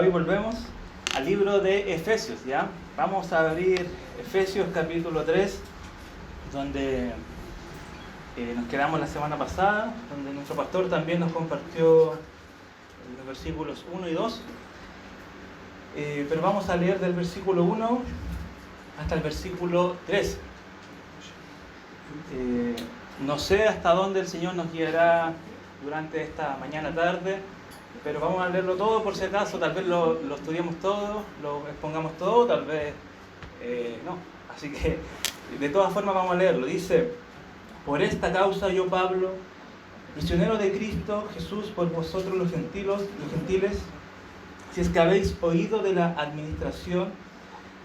hoy volvemos al libro de Efesios, ¿ya? Vamos a abrir Efesios capítulo 3, donde nos quedamos la semana pasada, donde nuestro pastor también nos compartió los versículos 1 y 2. Pero vamos a leer del versículo 1 hasta el versículo 3. No sé hasta dónde el Señor nos guiará durante esta mañana tarde, pero vamos a leerlo todo por si acaso. Tal vez lo estudiemos todo, lo expongamos todo, tal vez no. Así que de todas formas vamos a leerlo. Dice: por esta causa yo, Pablo, prisionero de Cristo Jesús por vosotros los gentiles, si es que habéis oído de la administración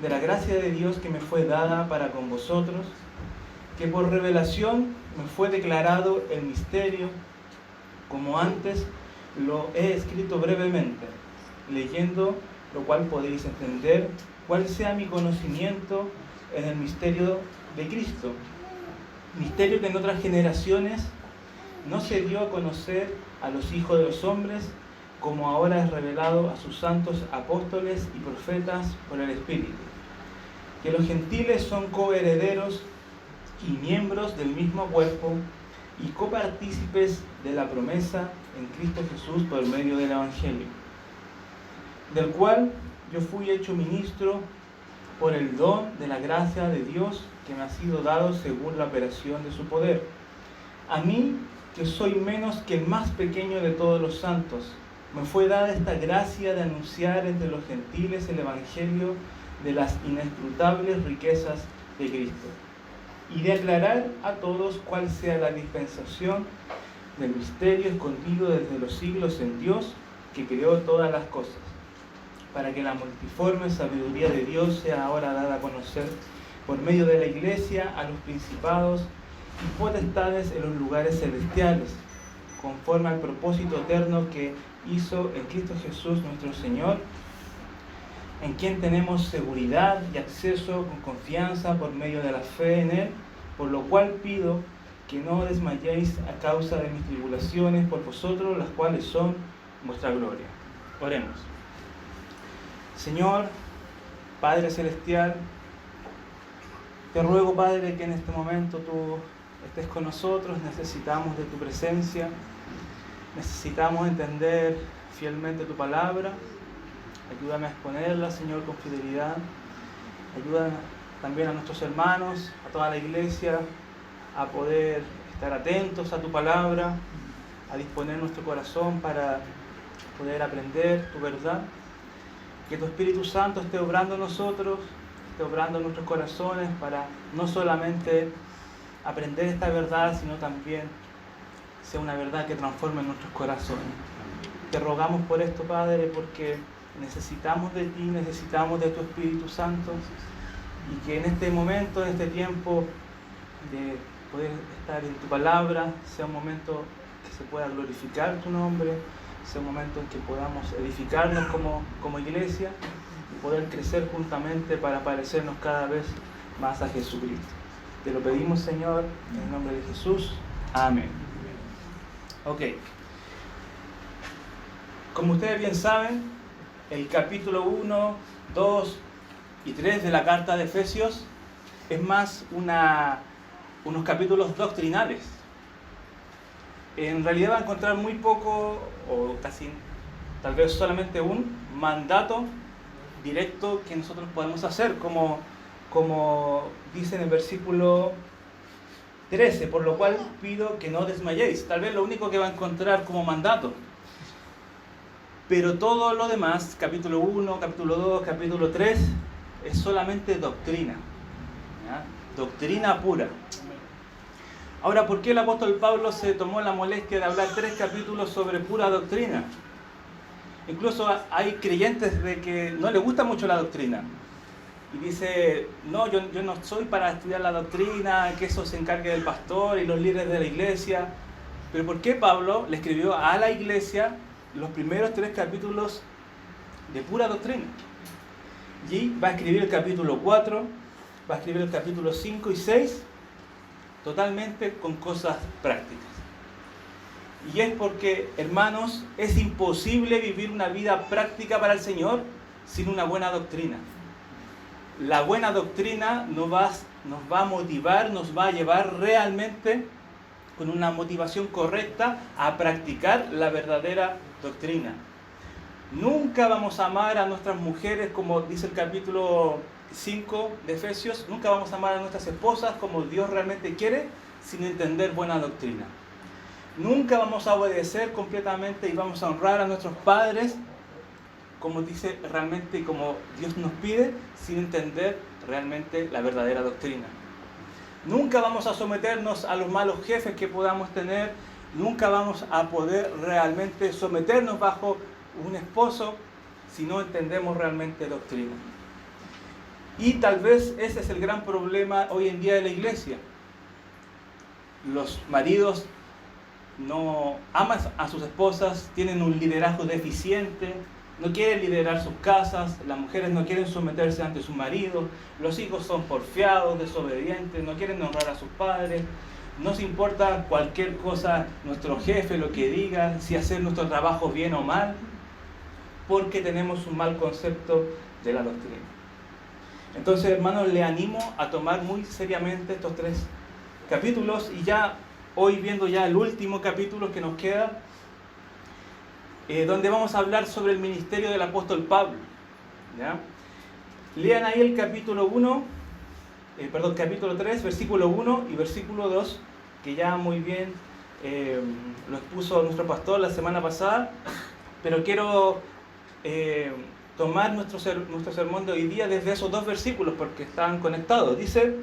de la gracia de Dios que me fue dada para con vosotros, que por revelación me fue declarado el misterio, como antes lo he escrito brevemente, leyendo lo cual podéis entender cuál sea mi conocimiento en el misterio de Cristo, misterio que en otras generaciones no se dio a conocer a los hijos de los hombres, como ahora es revelado a sus santos apóstoles y profetas por el Espíritu, que los gentiles son coherederos y miembros del mismo cuerpo y copartícipes de la promesa en Cristo Jesús por medio del Evangelio, del cual yo fui hecho ministro por el don de la gracia de Dios que me ha sido dado según la operación de su poder. A mí, que soy menos que el más pequeño de todos los santos, me fue dada esta gracia de anunciar entre los gentiles el Evangelio de las inescrutables riquezas de Cristo, y de aclarar a todos cuál sea la dispensación del misterio escondido desde los siglos en Dios, que creó todas las cosas, para que la multiforme sabiduría de Dios sea ahora dada a conocer por medio de la Iglesia a los principados y potestades en los lugares celestiales, conforme al propósito eterno que hizo en Cristo Jesús nuestro Señor, en quien tenemos seguridad y acceso con confianza por medio de la fe en Él, por lo cual pido que no desmayéis a causa de mis tribulaciones por vosotros, las cuales son vuestra gloria. Oremos. Señor, Padre Celestial, te ruego, Padre, que en este momento tú estés con nosotros. Necesitamos de tu presencia, necesitamos entender fielmente tu palabra. Ayúdame a exponerla, Señor, con fidelidad. Ayuda también a nuestros hermanos, a toda la iglesia, a poder estar atentos a tu palabra, a disponer nuestro corazón para poder aprender tu verdad. Que tu Espíritu Santo esté obrando en nosotros, esté obrando en nuestros corazones para no solamente aprender esta verdad, sino también sea una verdad que transforme nuestros corazones. Te rogamos por esto, Padre, porque necesitamos de ti, necesitamos de tu Espíritu Santo, y que en este momento, en este tiempo de poder estar en tu palabra, sea un momento que se pueda glorificar tu nombre, sea un momento en que podamos edificarnos como iglesia y poder crecer juntamente para parecernos cada vez más a Jesucristo. Te lo pedimos, Señor, en el nombre de Jesús. Amén. Ok. Como ustedes bien saben, el capítulo 1, 2 y 3 de la carta de Efesios es más unos capítulos doctrinales. En realidad va a encontrar muy poco, o casi, tal vez solamente un mandato directo que nosotros podemos hacer, como dice en el versículo 13, por lo cual pido que no desmayéis. Tal vez lo único que va a encontrar como mandato. Pero todo lo demás, capítulo 1, capítulo 2, capítulo 3, es solamente doctrina. ¿Ya? Doctrina pura. Ahora, ¿por qué el apóstol Pablo se tomó la molestia de hablar 3 capítulos sobre pura doctrina? Incluso hay creyentes de que no les gusta mucho la doctrina. Y dice, no, yo no soy para estudiar la doctrina, que eso se encargue del pastor y los líderes de la iglesia. Pero ¿por qué Pablo le escribió a la iglesia los primeros 3 capítulos de pura doctrina? Y va a escribir el capítulo 4, va a escribir el capítulo 5 y 6, totalmente con cosas prácticas. Y es porque, hermanos, es imposible vivir una vida práctica para el Señor sin una buena doctrina. La buena doctrina nos va a motivar, nos va a llevar realmente con una motivación correcta a practicar la verdadera doctrina. Nunca vamos a amar a nuestras mujeres, como dice el capítulo 5 de Efesios, nunca vamos a amar a nuestras esposas como Dios realmente quiere, sin entender buena doctrina. Nunca vamos a obedecer completamente y vamos a honrar a nuestros padres como dice realmente y como Dios nos pide, sin entender realmente la verdadera doctrina. Nunca vamos a someternos a los malos jefes que podamos tener, nunca vamos a poder realmente someternos bajo un esposo si no entendemos realmente doctrina. Y tal vez ese es el gran problema hoy en día de la iglesia. Los maridos no aman a sus esposas, tienen un liderazgo deficiente, no quieren liderar sus casas, las mujeres no quieren someterse ante su marido, los hijos son porfiados, desobedientes, no quieren honrar a sus padres, no se importa cualquier cosa, nuestro jefe, lo que diga, si hacer nuestro trabajo bien o mal, porque tenemos un mal concepto de la doctrina. Entonces, hermanos, le animo a tomar muy seriamente estos 3 capítulos y ya hoy viendo ya el último capítulo que nos queda, donde vamos a hablar sobre el ministerio del apóstol Pablo. ¿Ya? Lean ahí el capítulo 3, versículo 1 y versículo 2, que ya muy bien lo expuso nuestro pastor la semana pasada, pero quiero tomar nuestro sermón de hoy día desde esos 2 versículos porque están conectados. Dice: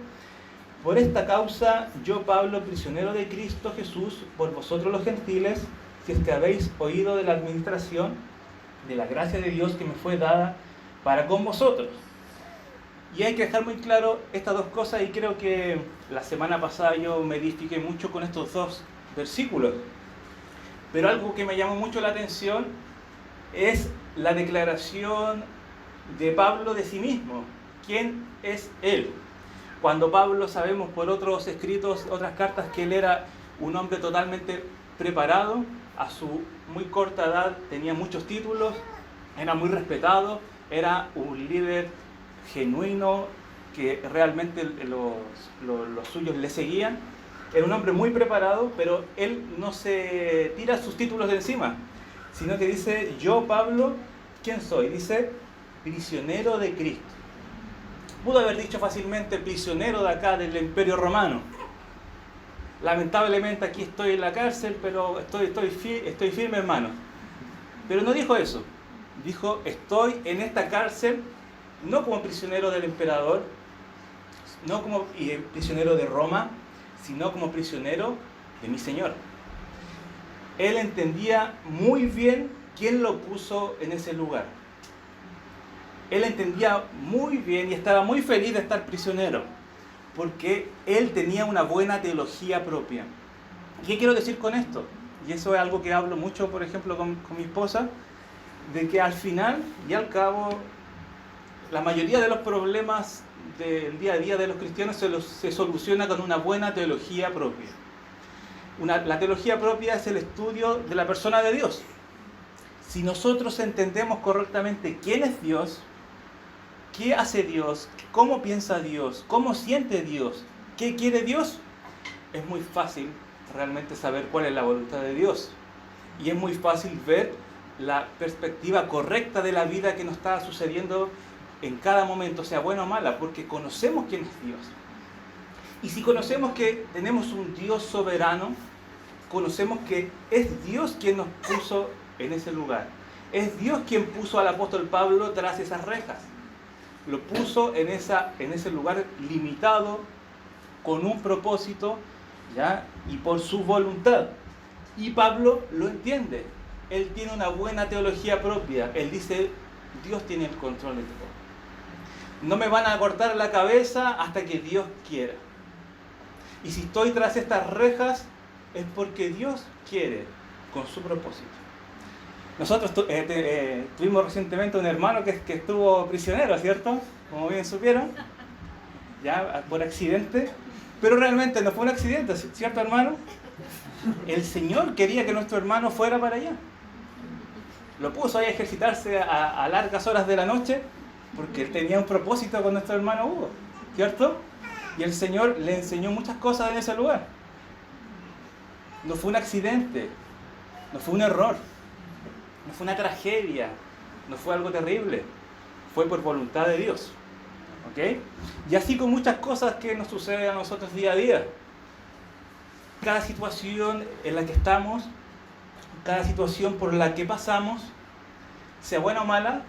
por esta causa yo, Pablo, prisionero de Cristo Jesús, por vosotros los gentiles, si es que habéis oído de la administración de la gracia de Dios que me fue dada para con vosotros. Y hay que dejar muy claro estas 2 cosas, y creo que la semana pasada yo me edifiqué mucho con estos 2 versículos. Pero algo que me llamó mucho la atención es la declaración de Pablo de sí mismo. ¿Quién es él? Cuando Pablo, sabemos por otros escritos, otras cartas, que él era un hombre totalmente preparado, a su muy corta edad tenía muchos títulos, era muy respetado, era un líder genuino que realmente los suyos le seguían. Era un hombre muy preparado, pero él no se tira sus títulos de encima, sino que dice: yo, Pablo, ¿quién soy? Dice: prisionero de Cristo. Pudo haber dicho fácilmente prisionero de acá del Imperio Romano. Lamentablemente aquí estoy en la cárcel, pero estoy firme, hermano. Pero no dijo eso. Dijo: estoy en esta cárcel no como prisionero del emperador, no como prisionero de Roma, sino como prisionero de mi Señor. Él entendía muy bien quién lo puso en ese lugar. Él entendía muy bien y estaba muy feliz de estar prisionero, porque él tenía una buena teología propia. ¿Qué quiero decir con esto? Y eso es algo que hablo mucho, por ejemplo, con mi esposa, de que al final y al cabo, la mayoría de los problemas del día a día de los cristianos se soluciona con una buena teología propia. La teología propia es el estudio de la persona de Dios. Si nosotros entendemos correctamente quién es Dios, qué hace Dios, cómo piensa Dios, cómo siente Dios, qué quiere Dios, es muy fácil realmente saber cuál es la voluntad de Dios. Y es muy fácil ver la perspectiva correcta de la vida que nos está sucediendo en cada momento, sea buena o mala, porque conocemos quién es Dios. Y si conocemos que tenemos un Dios soberano, conocemos que es Dios quien nos puso en ese lugar. Es Dios quien puso al apóstol Pablo tras esas rejas. Lo puso en ese lugar limitado, con un propósito, ¿ya? Y por su voluntad. Y Pablo lo entiende. Él tiene una buena teología propia. Él dice: Dios tiene el control de todo. No me van a cortar la cabeza hasta que Dios quiera. Y si estoy tras estas rejas, es porque Dios quiere, con su propósito. Nosotros tuvimos recientemente un hermano que estuvo prisionero, ¿cierto? Como bien supieron, ya por accidente. Pero realmente no fue un accidente, ¿cierto, hermano? El Señor quería que nuestro hermano fuera para allá. Lo puso ahí a ejercitarse a largas horas de la noche porque Él tenía un propósito con nuestro hermano Hugo, ¿cierto? Y el Señor le enseñó muchas cosas en ese lugar. No fue un accidente, no fue un error, no fue una tragedia, no fue algo terrible, fue por voluntad de Dios. ¿Ok? Y así con muchas cosas que nos suceden a nosotros día a día. Cada situación en la que estamos, cada situación por la que pasamos, sea buena o mala,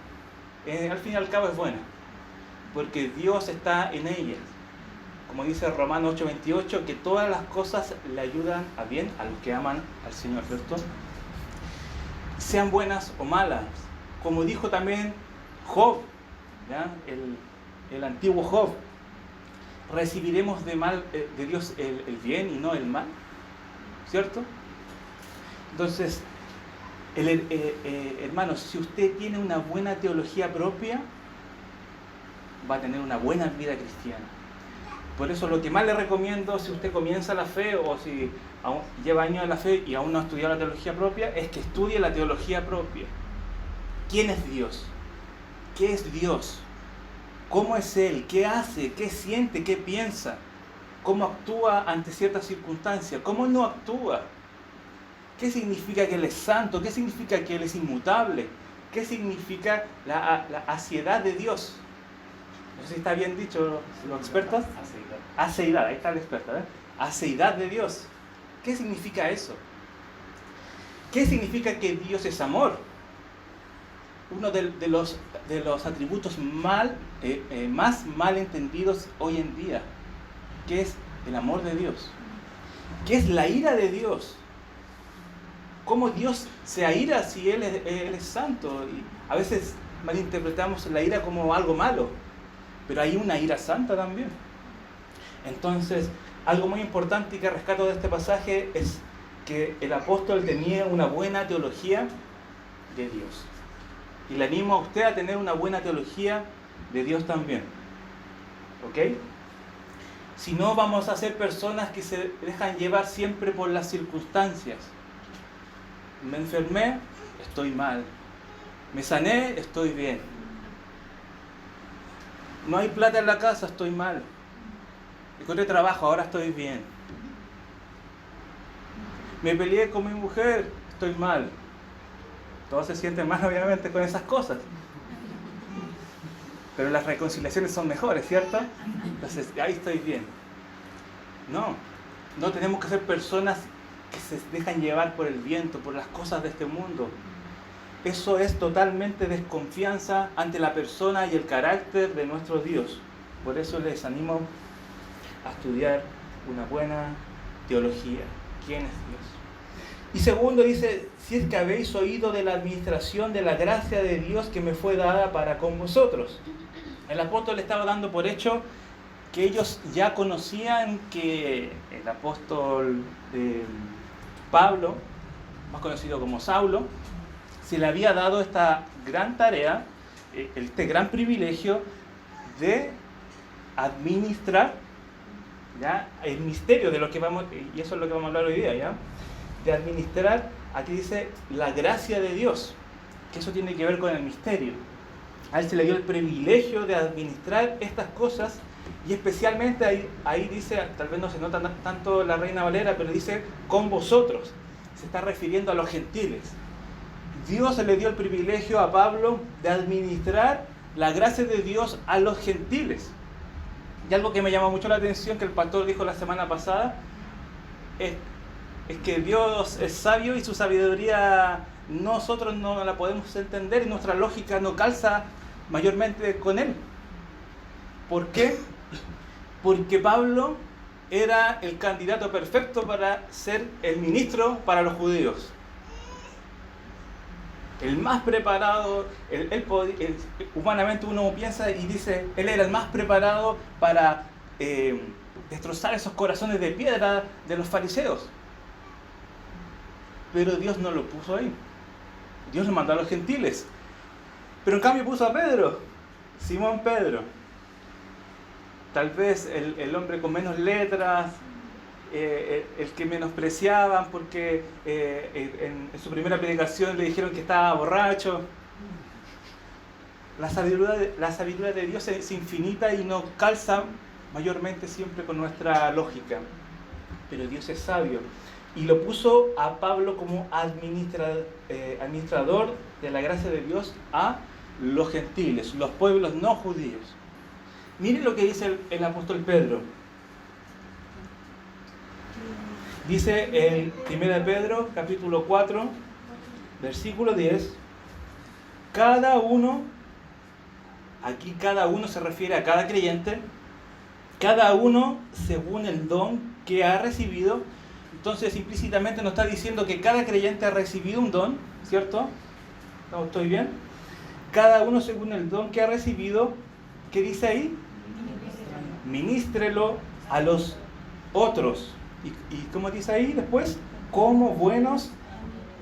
al fin y al cabo es buena, porque Dios está en ella. Como dice Romanos 8:28, que todas las cosas le ayudan a bien a los que aman al Señor, ¿cierto? Sean buenas o malas. Como dijo también Job, ¿ya? El antiguo Job, recibiremos de Dios el bien y no el mal, ¿cierto? Entonces, hermanos, si usted tiene una buena teología propia, va a tener una buena vida cristiana. Por eso lo que más le recomiendo, si usted comienza la fe o si aún lleva años en la fe y aún no ha estudiado la teología propia, es que estudie la teología propia. ¿Quién es Dios? ¿Qué es Dios? ¿Cómo es Él? ¿Qué hace? ¿Qué siente? ¿Qué piensa? ¿Cómo actúa ante ciertas circunstancias? ¿Cómo no actúa? ¿Qué significa que Él es santo? ¿Qué significa que Él es inmutable? ¿Qué significa la aseidad de Dios? No sé si está bien dicho, los expertos. Aseidad, ahí está el experto, ¿eh? Aseidad de Dios. ¿Qué significa eso? ¿Qué significa que Dios es amor? Uno de los atributos más mal entendidos hoy en día, que es el amor de Dios. ¿Qué es la ira de Dios? ¿Cómo Dios se aira si Él es santo? Y a veces malinterpretamos la ira como algo malo, pero hay una ira santa también. Entonces, algo muy importante y que rescato de este pasaje es que el apóstol tenía una buena teología de Dios. Y le animo a usted a tener una buena teología de Dios también. ¿Ok? Si no, vamos a ser personas que se dejan llevar siempre por las circunstancias. Me enfermé, estoy mal. Me sané, estoy bien. No hay plata en la casa, estoy mal. Encontré trabajo, ahora estoy bien. Me peleé con mi mujer, estoy mal. Todos se sienten mal, obviamente, con esas cosas. Pero las reconciliaciones son mejores, ¿cierto? Entonces, ahí estoy bien. No tenemos que ser personas que se dejan llevar por el viento, por las cosas de este mundo. Eso es totalmente desconfianza ante la persona y el carácter de nuestro Dios. Por eso les animo a estudiar una buena teología. ¿Quién es Dios? Y segundo dice, si es que habéis oído de la administración de la gracia de Dios que me fue dada para con vosotros. El apóstol le estaba dando por hecho que ellos ya conocían que el apóstol Pablo, más conocido como Saulo, se le había dado esta gran tarea, este gran privilegio de administrar, ¿ya?, el misterio de lo que vamos, y eso es lo que vamos a hablar hoy día, ¿ya?, de administrar, aquí dice, la gracia de Dios, que eso tiene que ver con el misterio. A él se le dio el privilegio de administrar estas cosas, y especialmente ahí dice, tal vez no se nota tanto la Reina Valera, pero dice, con vosotros, se está refiriendo a los gentiles. Dios le dio el privilegio a Pablo de administrar la gracia de Dios a los gentiles. Y algo que me llama mucho la atención, que el pastor dijo la semana pasada, es que Dios es sabio y su sabiduría nosotros no la podemos entender y nuestra lógica no calza mayormente con Él. ¿Por qué? Porque Pablo era el candidato perfecto para ser el ministro para los judíos. El más preparado, humanamente uno piensa y dice, él era el más preparado para destrozar esos corazones de piedra de los fariseos. Pero Dios no lo puso ahí. Dios lo mandó a los gentiles. Pero en cambio puso a Pedro, Simón Pedro. tal vez el hombre con menos letras, el que menospreciaban porque en su primera predicación le dijeron que estaba borracho. La sabiduría de Dios es infinita y no calza mayormente siempre con nuestra lógica. Pero Dios es sabio. Y lo puso a Pablo como administrador de la gracia de Dios a los gentiles, los pueblos no judíos. Miren lo que dice el apóstol Pedro. Dice en 1 Pedro, capítulo 4, versículo 10, cada uno, aquí cada uno se refiere a cada creyente, cada uno según el don que ha recibido. Entonces implícitamente nos está diciendo que cada creyente ha recibido un don, ¿cierto? ¿No estoy bien? Cada uno según el don que ha recibido, ¿qué dice ahí? Ministrelo a los otros. ¿Y cómo dice ahí después? Como buenos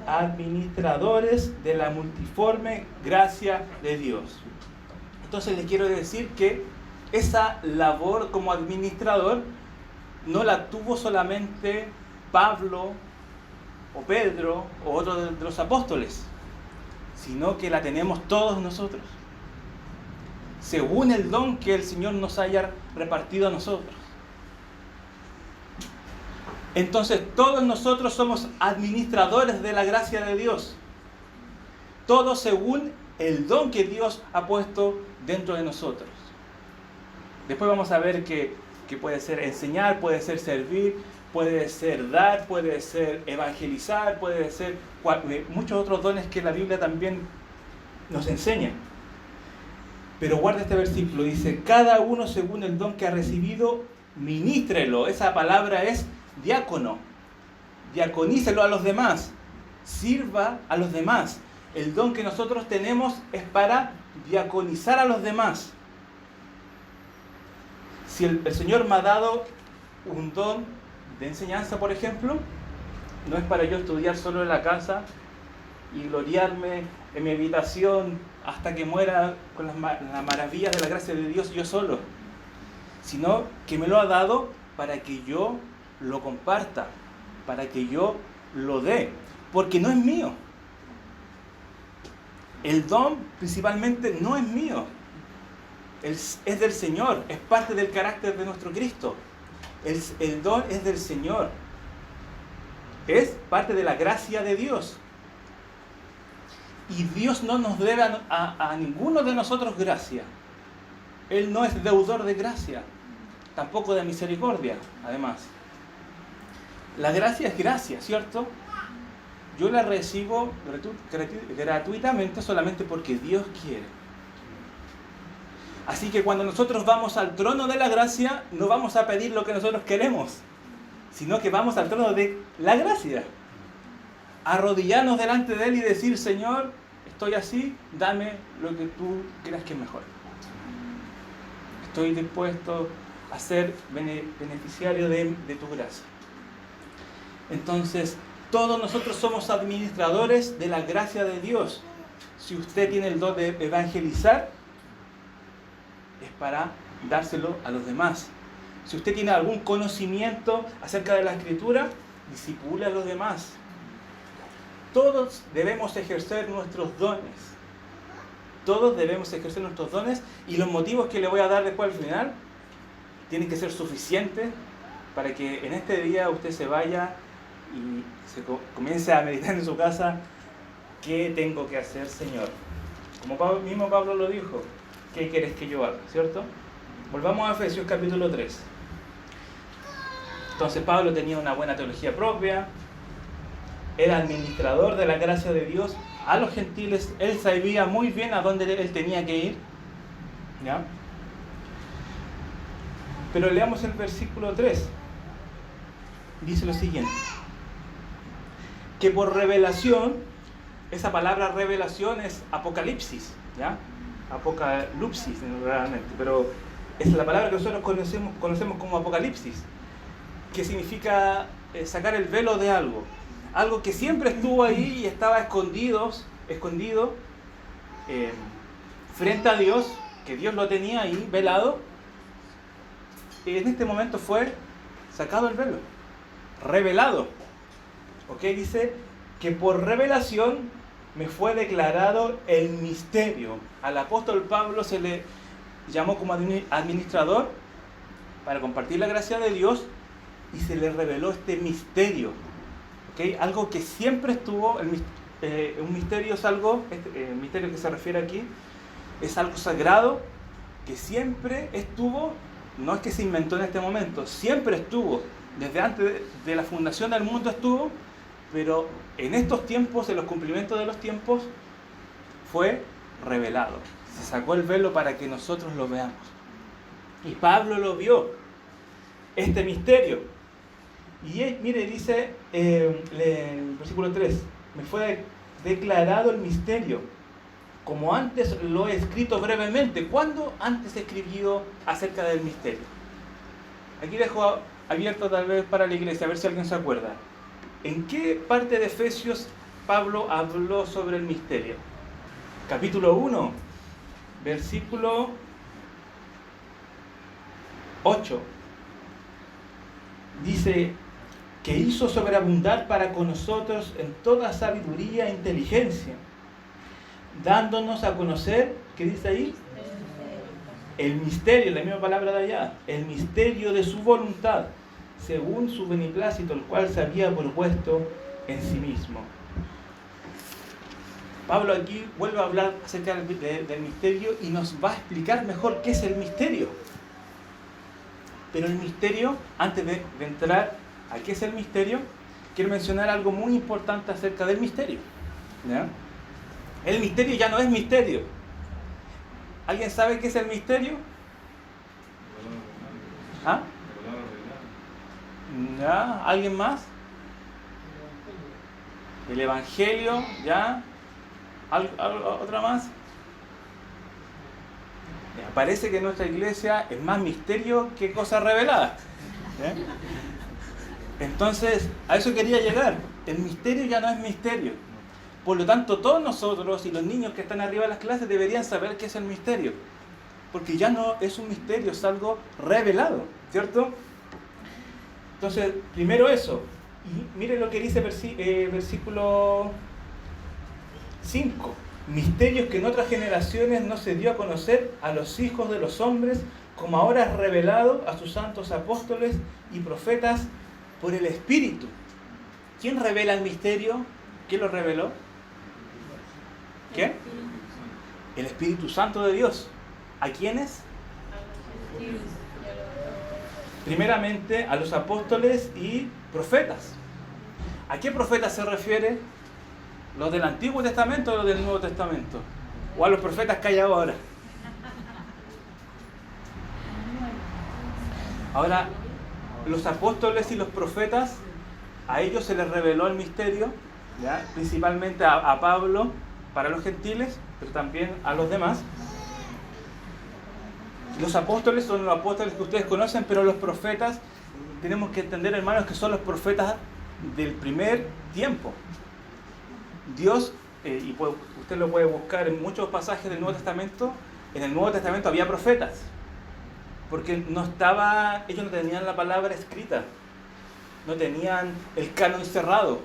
administradores de la multiforme gracia de Dios. Entonces les quiero decir que esa labor como administrador no la tuvo solamente Pablo o Pedro o otro de los apóstoles, sino que la tenemos todos nosotros, según el don que el Señor nos haya repartido a nosotros. Entonces todos nosotros somos administradores de la gracia de Dios, todos según el don que Dios ha puesto dentro de nosotros. Después vamos a ver que puede ser enseñar, puede ser servir, puede ser dar, puede ser evangelizar, puede ser muchos otros dones que la Biblia también nos enseña. Pero guarda este versículo, dice, cada uno según el don que ha recibido, ministrelo. Esa palabra es diácono. Diaconícelo a los demás. Sirva a los demás. El don que nosotros tenemos es para diaconizar a los demás. Si el Señor me ha dado un don de enseñanza, por ejemplo, no es para yo estudiar solo en la casa y gloriarme en mi habitación hasta que muera con las maravillas de la gracia de Dios yo solo, sino que me lo ha dado para que yo lo comparta, para que yo lo dé, porque no es mío. El don principalmente no es mío, es del Señor, es parte del carácter de nuestro Cristo. El don es del Señor, es parte de la gracia de Dios. Y Dios no nos debe a ninguno de nosotros gracia. Él no es deudor de gracia, tampoco de misericordia, además. La gracia es gracia, ¿cierto? Yo la recibo gratuitamente solamente porque Dios quiere. Así que cuando nosotros vamos al trono de la gracia, no vamos a pedir lo que nosotros queremos, sino que vamos al trono de la gracia. Arrodillarnos delante de Él y decir, Señor, estoy así, dame lo que tú creas que es mejor. Estoy dispuesto a ser beneficiario de tu gracia. Entonces, todos nosotros somos administradores de la gracia de Dios. Si usted tiene el don de evangelizar, es para dárselo a los demás. Si usted tiene algún conocimiento acerca de la Escritura, disipule a los demás. Todos debemos ejercer nuestros dones. Todos debemos ejercer nuestros dones y los motivos que le voy a dar después al final tienen que ser suficientes para que en este día usted se vaya y comience a meditar en su casa. ¿Qué tengo que hacer, Señor? Como mismo Pablo lo dijo, ¿qué quieres que yo haga? ¿Cierto? Volvamos a Efesios capítulo 3. Entonces Pablo tenía una buena teología propia, era administrador de la gracia de Dios a los gentiles, él sabía muy bien a dónde él tenía que ir, ¿ya? Pero leamos el versículo 3. Dice lo siguiente: que por revelación, esa palabra revelación es apocalipsis, ¿ya? Apocalipsis realmente, pero es la palabra que nosotros conocemos como apocalipsis, que significa sacar el velo de algo que siempre estuvo ahí y estaba escondido frente a Dios, que Dios lo tenía ahí velado, en este momento fue sacado el velo, revelado. ¿Ok? Dice que por revelación me fue declarado el misterio. Al apóstol Pablo se le llamó como administrador para compartir la gracia de Dios y se le reveló este misterio. ¿Ok? Algo que siempre estuvo, un misterio es algo, el misterio que se refiere aquí, es algo sagrado que siempre estuvo, no es que se inventó en este momento, siempre estuvo, desde antes de la fundación del mundo estuvo, pero en estos tiempos, en los cumplimientos de los tiempos, fue revelado. Se sacó el velo para que nosotros lo veamos. Y Pablo lo vio, este misterio. Y mire, dice en el versículo 3, me fue declarado el misterio, como antes lo he escrito brevemente. ¿Cuándo antes escribió acerca del misterio? Aquí dejo abierto tal vez para la iglesia, a ver si alguien se acuerda. ¿En qué parte de Efesios Pablo habló sobre el misterio? Capítulo 1, versículo 8. Dice que hizo sobreabundar para con nosotros en toda sabiduría e inteligencia, dándonos a conocer, ¿qué dice ahí? El misterio, la misma palabra de allá, el misterio de su voluntad, según su beneplácito, el cual se había propuesto en sí mismo. Pablo aquí vuelve a hablar acerca del misterio y nos va a explicar mejor qué es el misterio. Pero el misterio, antes de entrar a qué es el misterio, quiero mencionar algo muy importante acerca del misterio. ¿Ya? El misterio ya no es misterio. ¿Alguien sabe qué es el misterio? ¿Ah? ¿Ya? ¿Alguien más? El Evangelio, ¿ya? ¿Otra más? Parece que en nuestra iglesia es más misterio que cosa revelada. Entonces, a eso quería llegar. El misterio ya no es misterio. Por lo tanto, todos nosotros y los niños que están arriba de las clases deberían saber qué es el misterio. Porque ya no es un misterio, es algo revelado, ¿cierto? Entonces, primero eso. Y miren lo que dice versículo 5. Misterios que en otras generaciones no se dio a conocer a los hijos de los hombres, como ahora es revelado a sus santos apóstoles y profetas por el Espíritu. ¿Quién revela el misterio? ¿Quién lo reveló? ¿Qué? El Espíritu Santo de Dios. ¿A quiénes? Primeramente a los apóstoles y profetas. ¿A qué profetas se refiere? ¿Los del Antiguo Testamento o los del Nuevo Testamento? ¿O a los profetas que hay ahora? Ahora, los apóstoles y los profetas, a ellos se les reveló el misterio, ¿ya? Principalmente a Pablo para los gentiles, pero también a los demás. Los apóstoles son los apóstoles que ustedes conocen, pero los profetas, tenemos que entender, hermanos, que son los profetas del primer tiempo. Dios, y usted lo puede buscar en muchos pasajes del Nuevo Testamento, en el Nuevo Testamento había profetas, porque ellos no tenían la palabra escrita, no tenían el canon cerrado,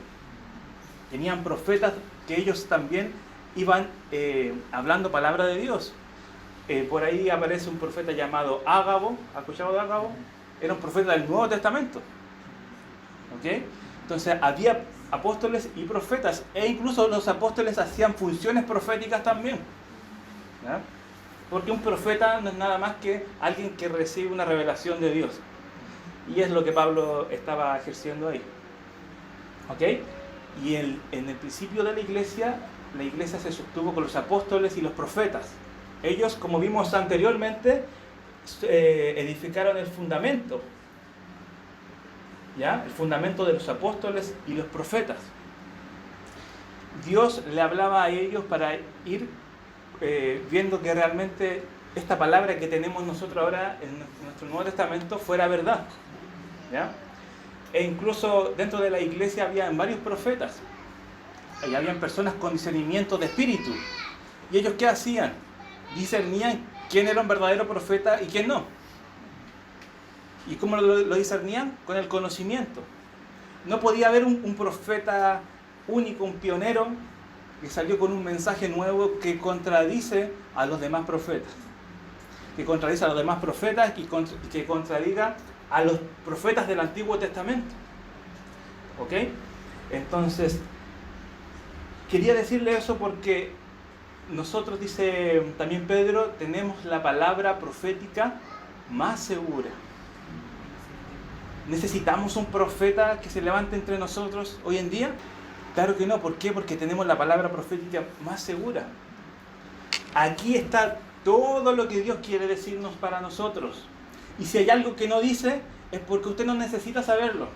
tenían profetas que ellos también iban hablando palabra de Dios. Por ahí aparece un profeta llamado Ágabo. ¿Ha escuchado de Ágabo? Era un profeta del Nuevo Testamento. ¿Ok? Entonces había apóstoles y profetas, e incluso los apóstoles hacían funciones proféticas también. ¿Ya? Porque un profeta no es nada más que alguien que recibe una revelación de Dios. Y es lo que Pablo estaba ejerciendo ahí. ¿Ok? Y en el principio de la iglesia se sostuvo con los apóstoles y los profetas. Ellos, como vimos anteriormente, edificaron el fundamento. ¿Ya? El fundamento de los apóstoles y los profetas. Dios le hablaba a ellos para ir viendo que realmente esta palabra que tenemos nosotros ahora en nuestro Nuevo Testamento fuera verdad. ¿Ya? E incluso dentro de la iglesia habían varios profetas. Y habían personas con discernimiento de espíritu. ¿Y ellos qué hacían? Discernían quién era un verdadero profeta y quién no. ¿Y cómo lo discernían? Con el conocimiento. No podía haber un profeta único, un pionero, que salió con un mensaje nuevo que contradice a los demás profetas. Que contradice a los demás profetas y que contradiga a los profetas del Antiguo Testamento. ¿Ok? Entonces, quería decirle eso porque nosotros, dice también Pedro, tenemos la palabra profética más segura. ¿Necesitamos un profeta que se levante entre nosotros hoy en día? Claro que no. ¿Por qué? Porque tenemos la palabra profética más segura. Aquí está todo lo que Dios quiere decirnos para nosotros. Y si hay algo que no dice, es porque usted no necesita saberlo.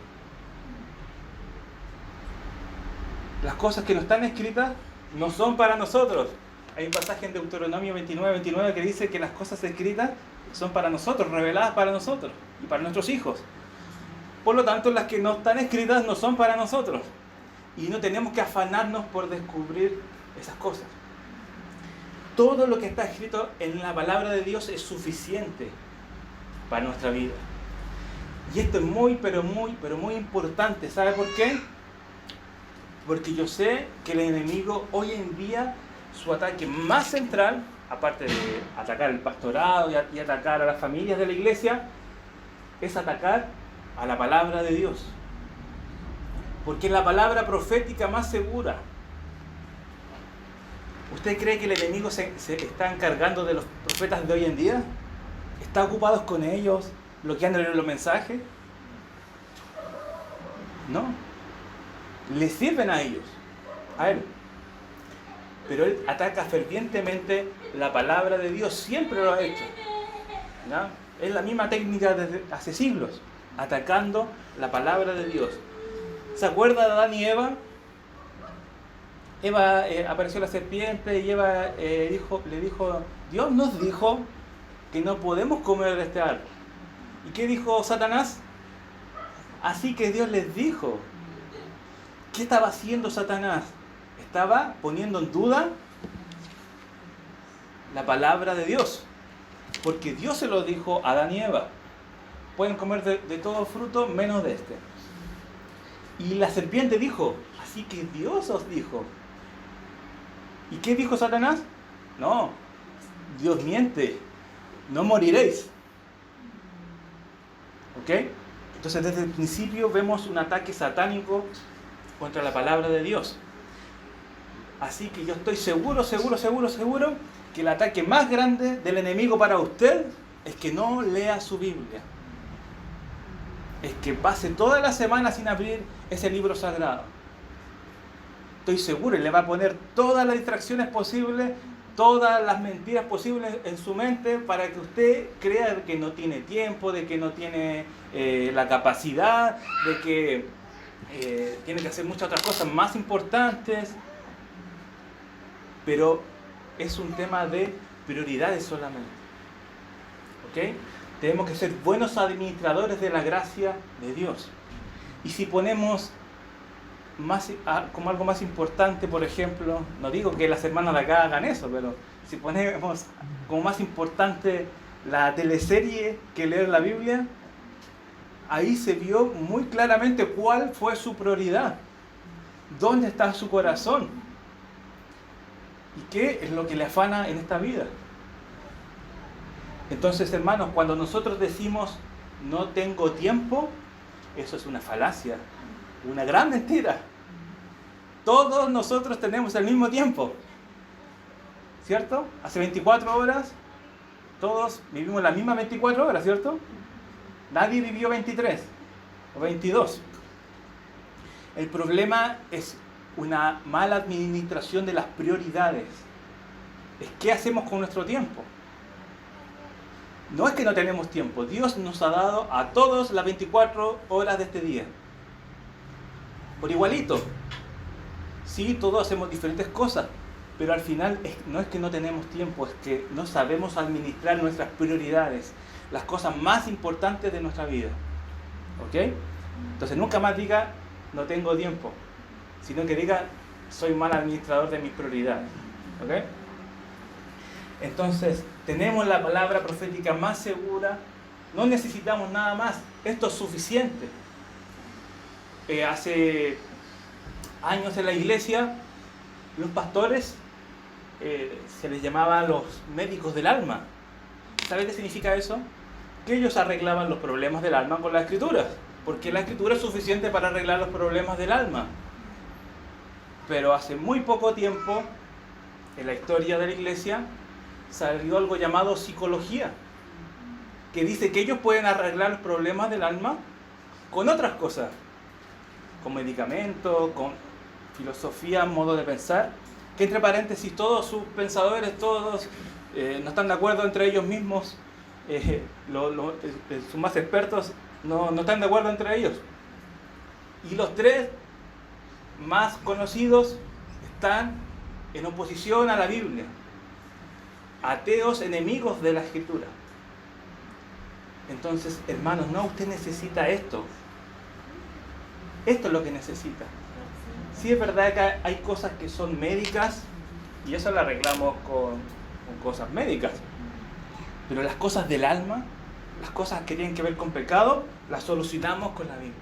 Las cosas que no están escritas no son para nosotros. Hay un pasaje en Deuteronomio 29 que dice que las cosas escritas son para nosotros, reveladas para nosotros y para nuestros hijos. Por lo tanto, las que no están escritas no son para nosotros. Y no tenemos que afanarnos por descubrir esas cosas. Todo lo que está escrito en la palabra de Dios es suficiente para nuestra vida. Y esto es muy importante. ¿Sabe por qué? Porque yo sé que el enemigo hoy en día, su ataque más central, aparte de atacar el pastorado y atacar a las familias de la iglesia, es atacar a la palabra de Dios. Porque es la palabra profética más segura. ¿Usted cree que el enemigo se está encargando de los profetas de hoy en día? ¿Está ocupado con ellos, bloqueándole los mensajes? No. Le sirven a ellos, a él. Pero él ataca fervientemente la palabra de Dios, siempre lo ha hecho. ¿No? Es la misma técnica desde hace siglos, atacando la palabra de Dios. ¿Se acuerda de Adán y Eva? Eva apareció la serpiente y Eva le dijo, Dios nos dijo que no podemos comer de este árbol. ¿Y qué dijo Satanás? Así que Dios les dijo. ¿Qué estaba haciendo Satanás? Estaba poniendo en duda la palabra de Dios. Porque Dios se lo dijo a Adán y Eva. Pueden comer de todo fruto menos de este. Y la serpiente dijo, así que Dios os dijo. ¿Y qué dijo Satanás? No, Dios miente, no moriréis. ¿Ok? Entonces desde el principio vemos un ataque satánico contra la palabra de Dios. Así que yo estoy seguro que el ataque más grande del enemigo para usted es que no lea su Biblia. Es que pase toda la semana sin abrir ese libro sagrado. Estoy seguro, y le va a poner todas las distracciones posibles, todas las mentiras posibles en su mente para que usted crea que no tiene tiempo, de que no tiene la capacidad, de que tiene que hacer muchas otras cosas más importantes. Pero es un tema de prioridades solamente. ¿Ok? Tenemos que ser buenos administradores de la gracia de Dios. Y si ponemos como algo más importante, por ejemplo, no digo que las hermanas de acá hagan eso, pero si ponemos como más importante la teleserie que leer la Biblia, ahí se vio muy claramente cuál fue su prioridad, dónde está su corazón y qué es lo que le afana en esta vida. Entonces, hermanos, cuando nosotros decimos no tengo tiempo, eso es una falacia, una gran mentira. Todos nosotros tenemos el mismo tiempo, ¿cierto? Hace 24 horas, todos vivimos las mismas 24 horas, ¿cierto? Nadie vivió 23 o 22. El problema es una mala administración de las prioridades. Es qué hacemos con nuestro tiempo. No es que no tenemos tiempo, Dios nos ha dado a todos las 24 horas de este día. Por igualito. Sí, todos hacemos diferentes cosas, pero al final no es que no tenemos tiempo, es que no sabemos administrar nuestras prioridades, las cosas más importantes de nuestra vida. ¿Ok? Entonces nunca más diga, no tengo tiempo, sino que diga, soy mal administrador de mis prioridades. ¿Ok? Entonces, tenemos la palabra profética más segura, No necesitamos nada más. Esto es suficiente. Hace años en la iglesia, los pastores se les llamaba los médicos del alma. ¿Sabes qué significa eso? Que ellos arreglaban los problemas del alma con las escrituras, porque la escritura es suficiente para arreglar los problemas del alma. Pero hace muy poco tiempo, en la historia de la iglesia, salió algo llamado psicología, que dice que ellos pueden arreglar los problemas del alma con otras cosas, con medicamentos, con filosofía, modo de pensar, que entre paréntesis todos sus pensadores, todos no están de acuerdo entre ellos mismos, sus más expertos no están de acuerdo entre ellos. Y los tres más conocidos están en oposición a la Biblia, ateos, enemigos de la Escritura. Entonces, hermanos, no, usted necesita esto. Esto es lo que necesita. Sí, es verdad que hay cosas que son médicas y eso lo arreglamos con cosas médicas. Pero las cosas del alma, las cosas que tienen que ver con pecado, las solucionamos con la Biblia.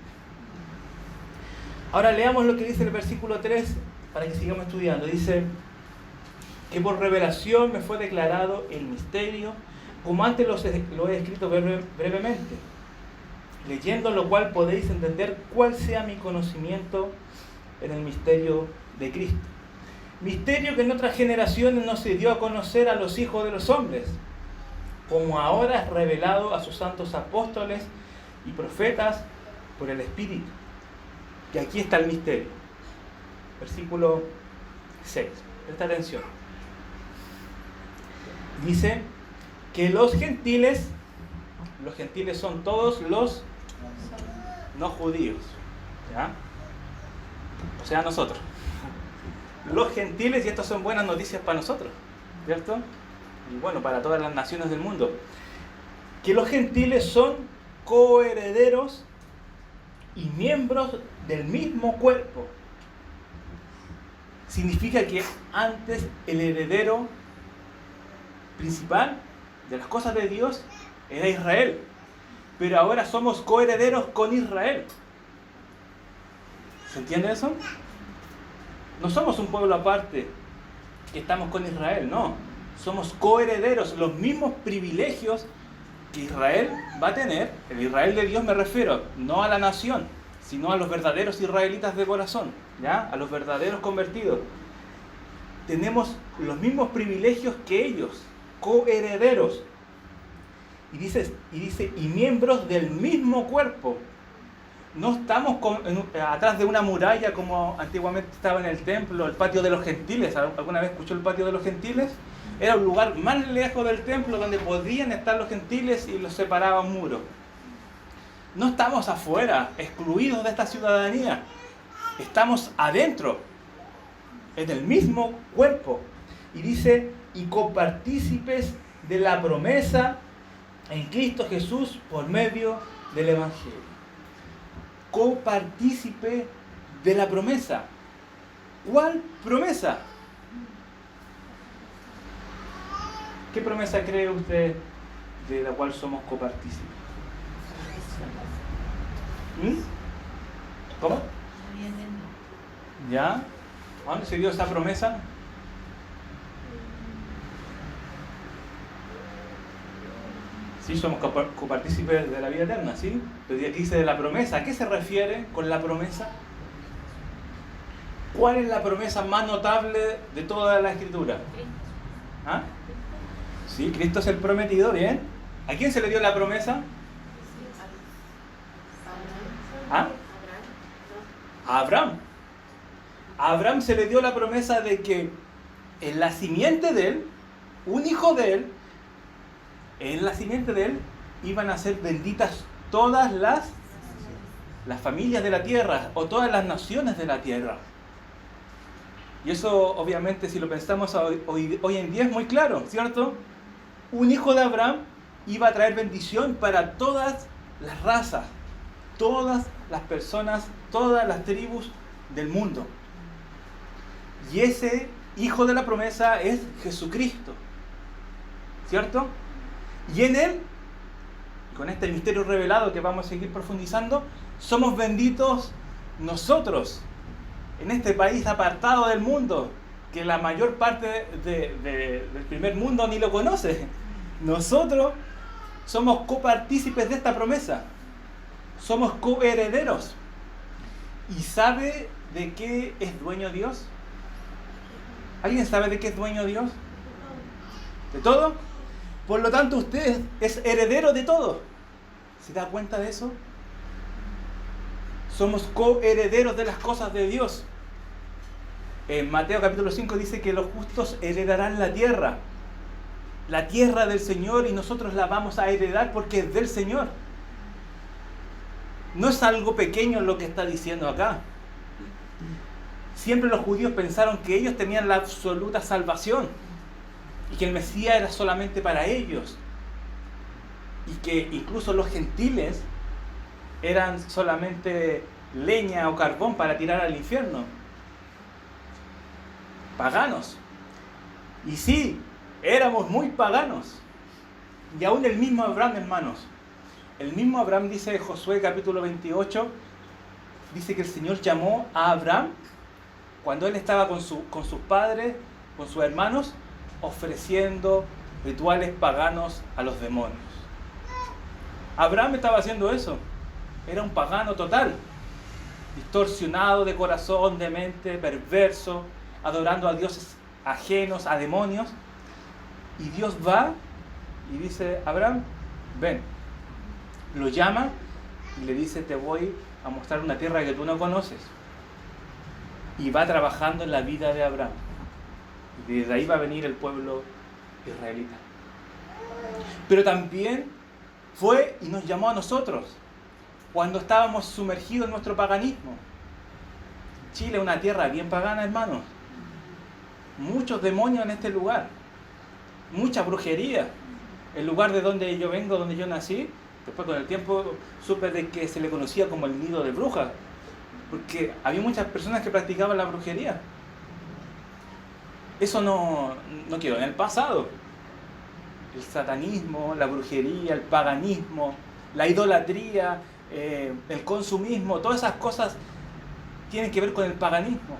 Ahora leamos lo que dice el versículo 3 para que sigamos estudiando. Dice que por revelación me fue declarado el misterio, como antes lo he escrito brevemente, leyendo lo cual podéis entender cuál sea mi conocimiento en el misterio de Cristo. Misterio que en otras generaciones no se dio a conocer a los hijos de los hombres, como ahora es revelado a sus santos apóstoles y profetas por el Espíritu. Que aquí está el misterio. Versículo 6. Presta atención. Dice que los gentiles son todos los no judíos, ¿ya? O sea, nosotros. Los gentiles, y estas son buenas noticias para nosotros, ¿cierto? Y bueno, para todas las naciones del mundo. Que los gentiles son coherederos y miembros del mismo cuerpo. Significa que antes el heredero principal de las cosas de Dios era Israel, pero ahora somos coherederos con Israel. ¿Se entiende eso? No somos un pueblo aparte que estamos con Israel, no. Somos coherederos, los mismos privilegios que Israel va a tener. El Israel de Dios me refiero, no a la nación, sino a los verdaderos israelitas de corazón, ¿ya? A los verdaderos convertidos. Tenemos los mismos privilegios que ellos, coherederos. Y dice, y miembros del mismo cuerpo. No estamos atrás de una muralla como antiguamente estaba en el templo, el patio de los gentiles. ¿Alguna vez escuchó el patio de los gentiles? Era un lugar más lejos del templo donde podían estar los gentiles y los separaba un muro. No estamos afuera, excluidos de esta ciudadanía. Estamos adentro, en el mismo cuerpo. Y dice, y copartícipes de la promesa en Cristo Jesús por medio del Evangelio. Copartícipe de la promesa. ¿Cuál promesa? ¿Qué promesa cree usted de la cual somos copartícipes? ¿Cómo? ¿Ya? ¿A dónde se dio esa promesa? Sí, somos copartícipes de la vida eterna, ¿sí? Pero aquí dice de la promesa. ¿A qué se refiere con la promesa? ¿Cuál es la promesa más notable de toda la Escritura? ¿Ah? Sí, Cristo es el prometido, bien. ¿A quién se le dio la promesa? ¿Ah? A Abraham. A Abraham se le dio la promesa de que en la simiente de él, un hijo de él, en la simiente de él, iban a ser benditas todas las familias de la tierra, o todas las naciones de la tierra. Y eso, obviamente, si lo pensamos hoy en día, es muy claro, ¿cierto? Un hijo de Abraham iba a traer bendición para todas las razas, todas las personas, todas las tribus del mundo. Y ese hijo de la promesa es Jesucristo, ¿cierto? Y en él con este misterio revelado que vamos a seguir profundizando, somos benditos nosotros, en este país apartado del mundo, que la mayor parte del primer mundo ni lo conoce. Nosotros somos copartícipes de esta promesa, somos coherederos. ¿Y sabe de qué es dueño Dios? ¿Alguien sabe de qué es dueño Dios? ¿De todo? Por lo tanto, usted es heredero de todo. ¿Se da cuenta de eso? Somos coherederos de las cosas de Dios. En Mateo capítulo 5 dice que los justos heredarán la tierra del Señor, y nosotros la vamos a heredar porque es del Señor. No es algo pequeño lo que está diciendo acá. Siempre los judíos pensaron que ellos tenían la absoluta salvación y que el Mesías era solamente para ellos, y que incluso los gentiles eran solamente leña o carbón para tirar al infierno. Paganos. Y sí, éramos muy paganos. Y aún el mismo Abraham, hermanos, el mismo Abraham, dice Josué capítulo 28, dice que el Señor llamó a Abraham cuando él estaba con sus padres, con sus hermanos, ofreciendo rituales paganos a los demonios. Abraham estaba haciendo eso. Era un pagano total, distorsionado de corazón, de mente, perverso, adorando a dioses ajenos, a demonios. Y Dios va y dice: Abraham, ven. Lo llama y le dice: te voy a mostrar una tierra que tú no conoces. Y va trabajando en la vida de Abraham. Y desde ahí va a venir el pueblo israelita. Pero también fue y nos llamó a nosotros cuando estábamos sumergidos en nuestro paganismo. Chile es una tierra bien pagana, hermanos. Muchos demonios en este lugar. Mucha brujería. El lugar de donde yo vengo, donde yo nací, después con el tiempo supe de que se le conocía como el nido de brujas, porque había muchas personas que practicaban la brujería. Eso no quedó en el pasado. El satanismo, la brujería, el paganismo, la idolatría, el consumismo, todas esas cosas tienen que ver con el paganismo.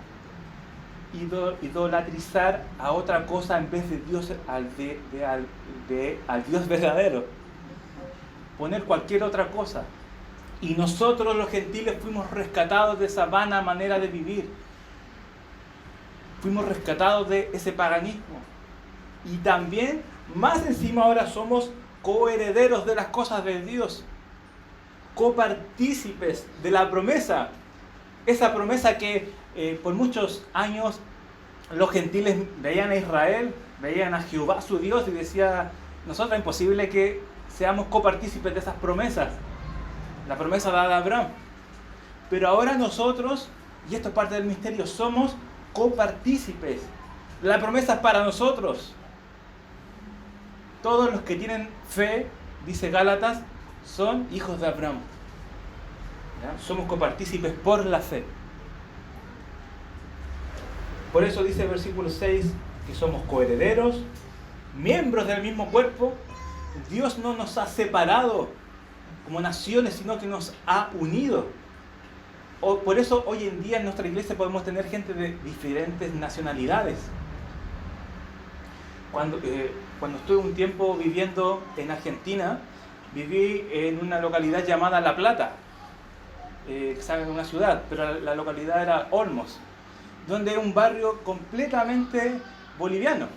Idolatrizar a otra cosa en vez de Dios, al Dios verdadero. Poner cualquier otra cosa. Y nosotros los gentiles fuimos rescatados de esa vana manera de vivir. Fuimos rescatados de ese paganismo. Y también, más encima, ahora somos coherederos de las cosas de Dios. Copartícipes de la promesa. Esa promesa que por muchos años los gentiles veían a Israel, veían a Jehová su Dios y decían: nosotros es imposible que seamos copartícipes de esas promesas. La promesa dada a Abraham. Pero ahora nosotros, y esto es parte del misterio, somos copartícipes. La promesa es para nosotros. Todos los que tienen fe, dice Gálatas, son hijos de Abraham. ¿Ya? Somos copartícipes por la fe. Por eso dice el versículo 6 que somos coherederos, miembros del mismo cuerpo. Dios no nos ha separado como naciones, sino que nos ha unido. Por eso hoy en día en nuestra iglesia podemos tener gente de diferentes nacionalidades. Cuando estuve un tiempo viviendo en Argentina, viví en una localidad llamada La Plata, que es una ciudad, pero la localidad era Olmos, donde es un barrio completamente boliviano,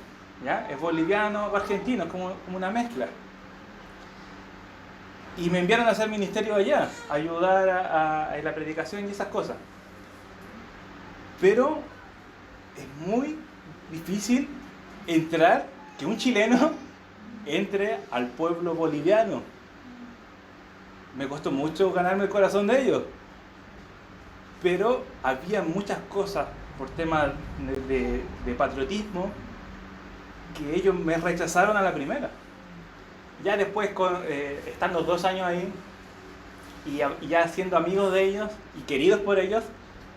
¿ya? Es boliviano o argentino, es como una mezcla. Y me enviaron a hacer ministerio allá, a ayudar en la predicación y esas cosas. Pero es muy difícil que un chileno entre al pueblo boliviano. Me costó mucho ganarme el corazón de ellos. Pero había muchas cosas por temas de patriotismo que ellos me rechazaron a la primera. Ya después, estando 2 años ahí, y ya siendo amigos de ellos y queridos por ellos,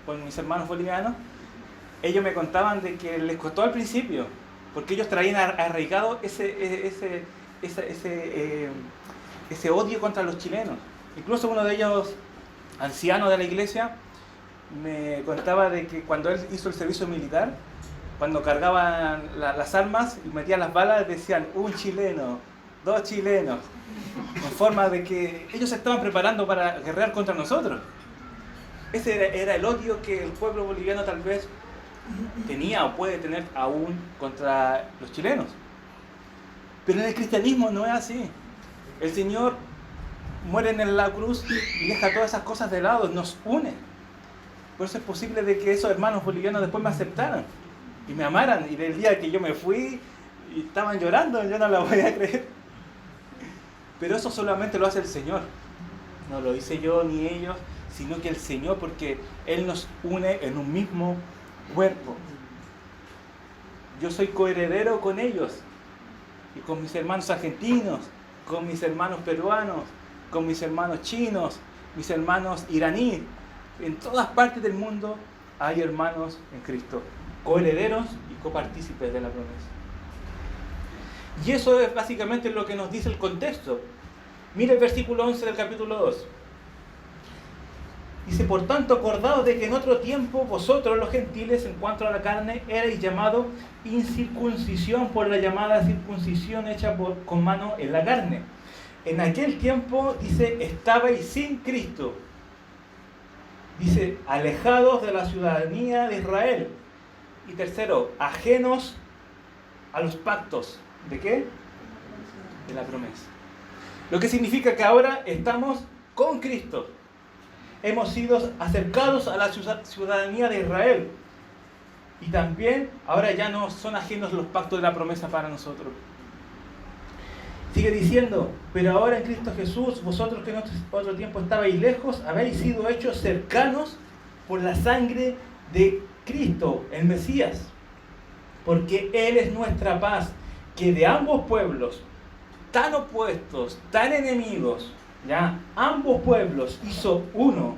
por mis hermanos bolivianos, ellos me contaban de que les costó al principio, porque ellos traían arraigado ese odio contra los chilenos. Incluso uno de ellos, anciano de la iglesia, me contaba de que cuando él hizo el servicio militar, cuando cargaban las armas y metían las balas, decían un chileno, 2 chilenos, en forma de que ellos se estaban preparando para guerrear contra nosotros. Ese era el odio que el pueblo boliviano tal vez tenía o puede tener aún contra los chilenos. Pero en el cristianismo no es así. El Señor muere en la cruz y deja todas esas cosas de lado, nos une. Por eso es posible de que esos hermanos bolivianos después me aceptaran y me amaran. Y del día que yo me fui y estaban llorando, yo no la voy a creer. Pero eso solamente lo hace el Señor. No lo hice yo ni ellos, sino que el Señor, porque Él nos une en un mismo cuerpo. Yo soy coheredero con ellos y con mis hermanos argentinos, con mis hermanos peruanos, con mis hermanos chinos, mis hermanos iraníes. En todas partes del mundo hay hermanos en Cristo, coherederos y copartícipes de la promesa. Y eso es básicamente lo que nos dice el contexto. Mira el versículo 11 del capítulo 2. Dice, por tanto, acordaos de que en otro tiempo vosotros los gentiles, en cuanto a la carne, erais llamados incircuncisión por la llamada circuncisión hecha con mano en la carne. En aquel tiempo, dice, estabais sin Cristo. Dice, alejados de la ciudadanía de Israel. Y tercero, ajenos a los pactos. ¿De qué? De la promesa. Lo que significa que ahora estamos con Cristo. Hemos sido acercados a la ciudadanía de Israel. Y también ahora ya no son ajenos los pactos de la promesa para nosotros. Sigue diciendo, pero ahora en Cristo Jesús, vosotros que en otro tiempo estabais lejos, habéis sido hechos cercanos por la sangre de Cristo, el Mesías. Porque Él es nuestra paz, que de ambos pueblos, tan opuestos, tan enemigos, ya ambos pueblos hizo uno,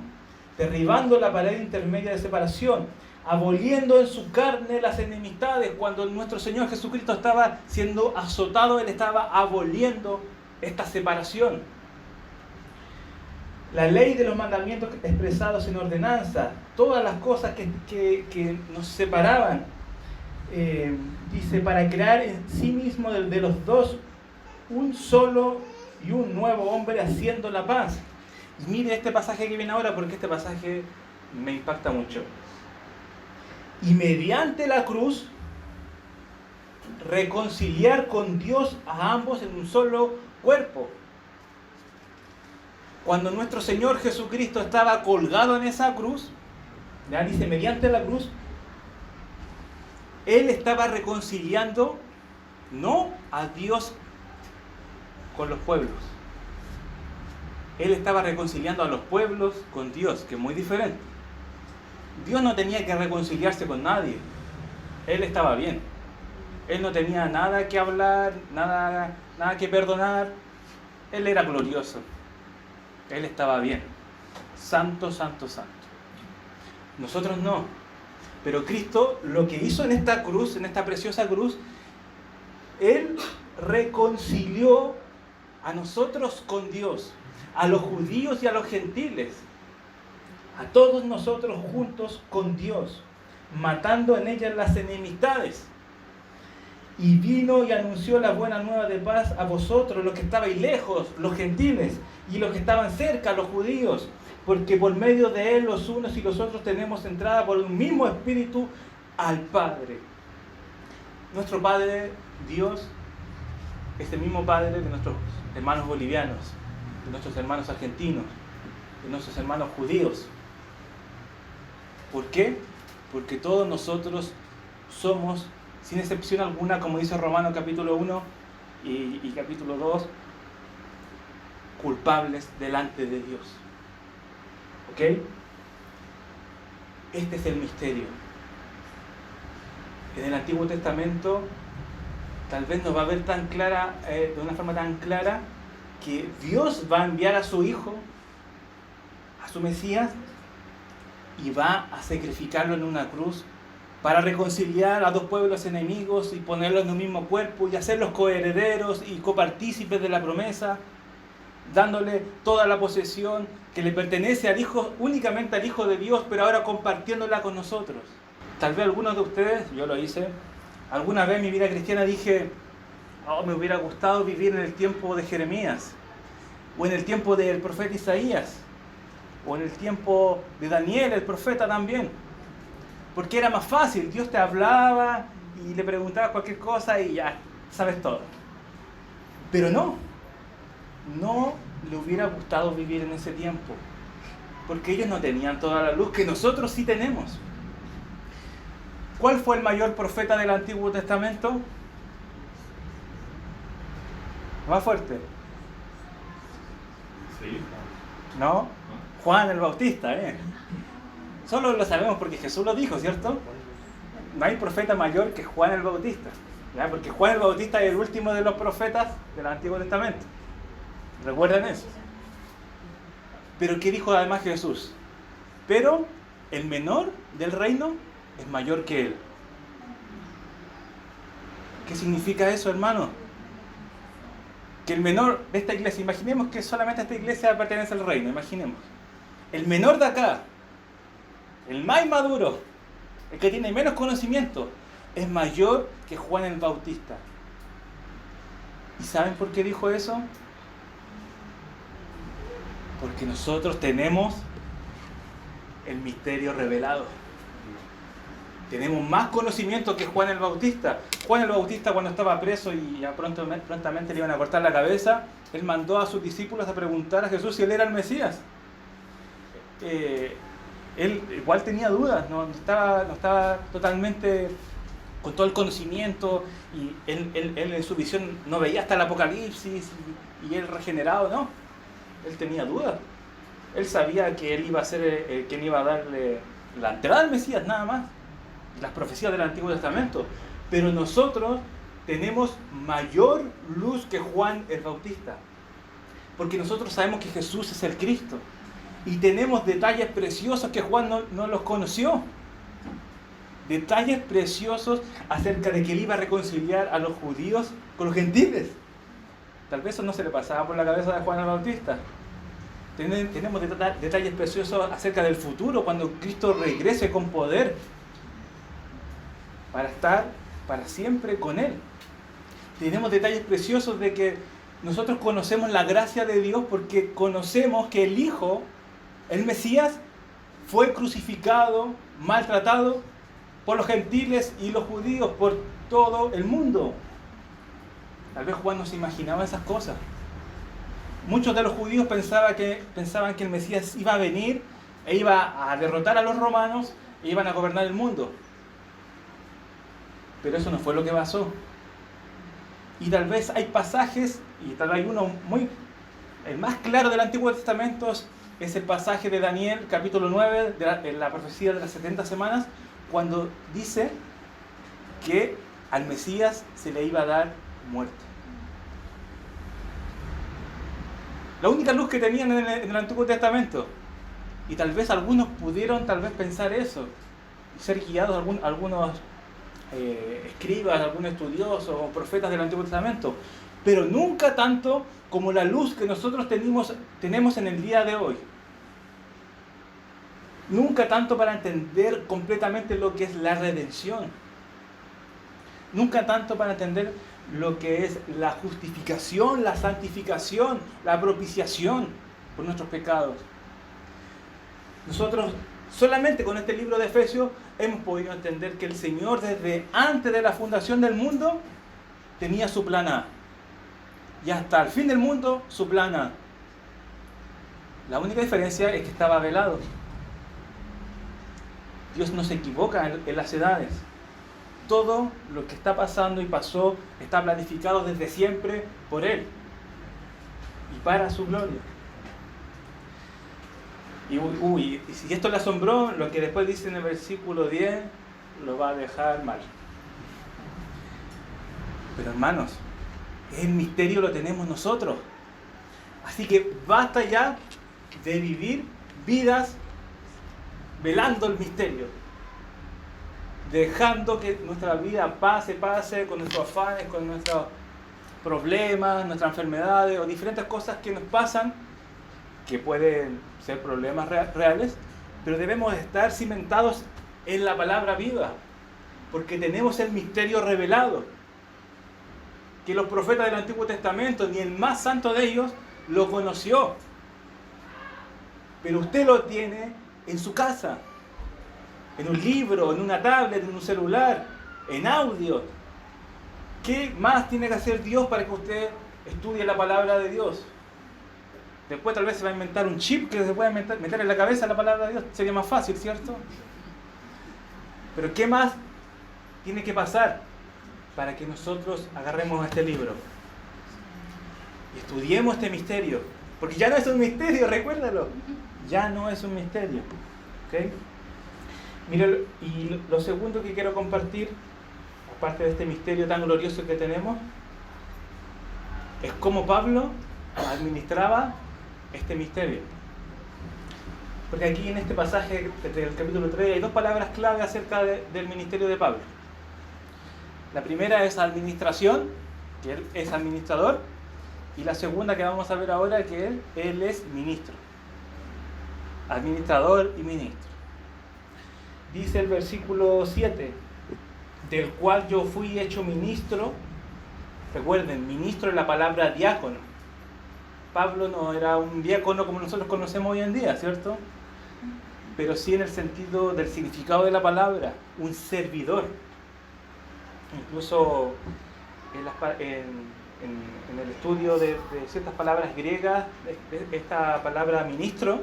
derribando la pared intermedia de separación, aboliendo en su carne las enemistades. Cuando nuestro Señor Jesucristo estaba siendo azotado, Él estaba aboliendo esta separación. La ley de los mandamientos expresados en ordenanza, todas las cosas que nos separaban, dice, para crear en sí mismo de los dos un solo y un nuevo hombre, haciendo la paz. Y mire este pasaje que viene ahora, porque este pasaje me impacta mucho. Y mediante la cruz reconciliar con Dios a ambos en un solo cuerpo. Cuando nuestro Señor Jesucristo estaba colgado en esa cruz, ya dice, mediante la cruz, Él estaba reconciliando no a Dios con los pueblos. Él estaba reconciliando a los pueblos con Dios, que es muy diferente. Dios no tenía que reconciliarse con nadie. Él estaba bien. Él no tenía nada que hablar, nada que perdonar. Él era glorioso. Él estaba bien. Santo, santo, santo. Nosotros no. Pero Cristo lo que hizo en esta cruz, en esta preciosa cruz, Él reconcilió a nosotros con Dios, a los judíos y a los gentiles, a todos nosotros juntos con Dios, matando en ellas las enemistades. Y vino y anunció la buena nueva de paz a vosotros, los que estabais lejos, los gentiles, y los que estaban cerca, los judíos, porque por medio de Él los unos y los otros tenemos entrada por un mismo Espíritu al Padre. Nuestro Padre, Dios, es el mismo Padre de nuestros hermanos bolivianos, de nuestros hermanos argentinos, de nuestros hermanos judíos. ¿Por qué? Porque todos nosotros somos, sin excepción alguna, como dice Romanos capítulo 1 y capítulo 2, culpables delante de Dios. ¿Ok? Este es el misterio. En el Antiguo Testamento tal vez no va a ver tan clara, de una forma tan clara, que Dios va a enviar a su Hijo, a su Mesías, y va a sacrificarlo en una cruz para reconciliar a dos pueblos enemigos y ponerlos en un mismo cuerpo y hacerlos coherederos y copartícipes de la promesa. dándole toda la posesión que le pertenece al Hijo, únicamente al Hijo de Dios, pero ahora compartiéndola con nosotros. Tal vez algunos de ustedes, yo lo hice, alguna vez en mi vida cristiana dije, oh, me hubiera gustado vivir en el tiempo de Jeremías, o en el tiempo del profeta Isaías, o en el tiempo de Daniel, el profeta también. Porque era más fácil, Dios te hablaba y le preguntabas cualquier cosa y ya, sabes todo. Pero no le hubiera gustado vivir en ese tiempo, porque ellos no tenían toda la luz que nosotros sí tenemos. ¿Cuál fue el mayor profeta del Antiguo Testamento? Más fuerte. Sí. ¿No? Juan el Bautista, Solo lo sabemos porque Jesús lo dijo, ¿cierto? No hay profeta mayor que Juan el Bautista, ¿ya? Porque Juan el Bautista es el último de los profetas del Antiguo Testamento. ¿Recuerdan eso? Pero ¿qué dijo además Jesús? Pero el menor del reino es mayor que él. ¿Qué significa eso, hermano? Que el menor de esta iglesia, imaginemos que solamente esta iglesia pertenece al reino, imaginemos. El menor de acá, el más maduro, el que tiene menos conocimiento, es mayor que Juan el Bautista. ¿Y saben por qué dijo eso? Porque nosotros tenemos el misterio revelado. Tenemos más conocimiento que Juan el Bautista. Juan el Bautista, cuando estaba preso y ya prontamente le iban a cortar la cabeza, él mandó a sus discípulos a preguntar a Jesús si él era el Mesías. Él igual tenía dudas, no estaba totalmente con todo el conocimiento, y él en su visión no veía hasta el Apocalipsis y él regenerado, no. Él tenía dudas. Él sabía que él iba a ser quien iba a darle la entrada al Mesías, nada más. Las profecías del Antiguo Testamento. Pero nosotros tenemos mayor luz que Juan el Bautista, porque nosotros sabemos que Jesús es el Cristo y tenemos detalles preciosos que Juan no los conoció. Detalles preciosos acerca de que él iba a reconciliar a los judíos con los gentiles. Tal vez eso no se le pasaba por la cabeza de Juan el Bautista. Tenemos detalles preciosos acerca del futuro, cuando Cristo regrese con poder para estar para siempre con Él. Tenemos detalles preciosos de que nosotros conocemos la gracia de Dios porque conocemos que el Hijo, el Mesías, fue crucificado, maltratado por los gentiles y los judíos, por todo el mundo. Tal vez Juan no se imaginaba esas cosas. Muchos de los judíos pensaban que el Mesías iba a venir e iba a derrotar a los romanos e iban a gobernar el mundo. Pero eso no fue lo que pasó. Y tal vez hay pasajes, y tal vez hay uno el más claro del Antiguo Testamento es el pasaje de Daniel, capítulo 9, de la profecía de las 70 semanas, cuando dice que al Mesías se le iba a dar muerte. La única luz que tenían en el Antiguo Testamento. Y tal vez algunos pudieron pensar eso, y ser guiados algunos escribas, algunos estudiosos o profetas del Antiguo Testamento, pero nunca tanto como la luz que nosotros tenemos en el día de hoy. Nunca tanto para entender completamente lo que es la redención. Nunca tanto para entender lo que es la justificación, la santificación, la propiciación por nuestros pecados. Nosotros solamente con este libro de Efesios hemos podido entender que el Señor desde antes de la fundación del mundo tenía su plan A. Y hasta el fin del mundo su plan A. La única diferencia es que estaba velado. Dios no se equivoca en las edades. Todo lo que está pasando y pasó está planificado desde siempre por Él y para su gloria. Y si esto le asombró, lo que después dice en el versículo 10 lo va a dejar mal. Pero hermanos, el misterio lo tenemos nosotros. Así que basta ya de vivir vidas velando el misterio, dejando que nuestra vida pase con nuestros afanes, con problemas, nuestras enfermedades o diferentes cosas que nos pasan, que pueden ser problemas reales, pero debemos estar cimentados en la palabra viva, porque tenemos el misterio revelado, que los profetas del Antiguo Testamento, ni el más santo de ellos, lo conoció. Pero usted lo tiene en su casa, en un libro, en una tablet, en un celular, en audio. ¿Qué más tiene que hacer Dios para que usted estudie la palabra de Dios? Después tal vez se va a inventar un chip que se pueda meter en la cabeza la palabra de Dios. Sería más fácil, ¿cierto? Pero ¿qué más tiene que pasar para que nosotros agarremos este libro y estudiemos este misterio? Porque ya no es un misterio, recuérdalo. Ya no es un misterio. ¿Ok? Mira, y lo segundo que quiero compartir, aparte de este misterio tan glorioso que tenemos, es cómo Pablo administraba este misterio. Porque aquí en este pasaje del capítulo 3 hay dos palabras clave acerca del ministerio de Pablo. La primera es administración, que él es administrador, y la segunda que vamos a ver ahora, que él es ministro. Administrador y ministro. Dice el versículo 7, del cual yo fui hecho ministro. Recuerden, ministro es la palabra diácono. Pablo no era un diácono como nosotros conocemos hoy en día, ¿cierto? Pero sí en el sentido del significado de la palabra, un servidor. Incluso en el estudio de ciertas palabras griegas, esta palabra ministro,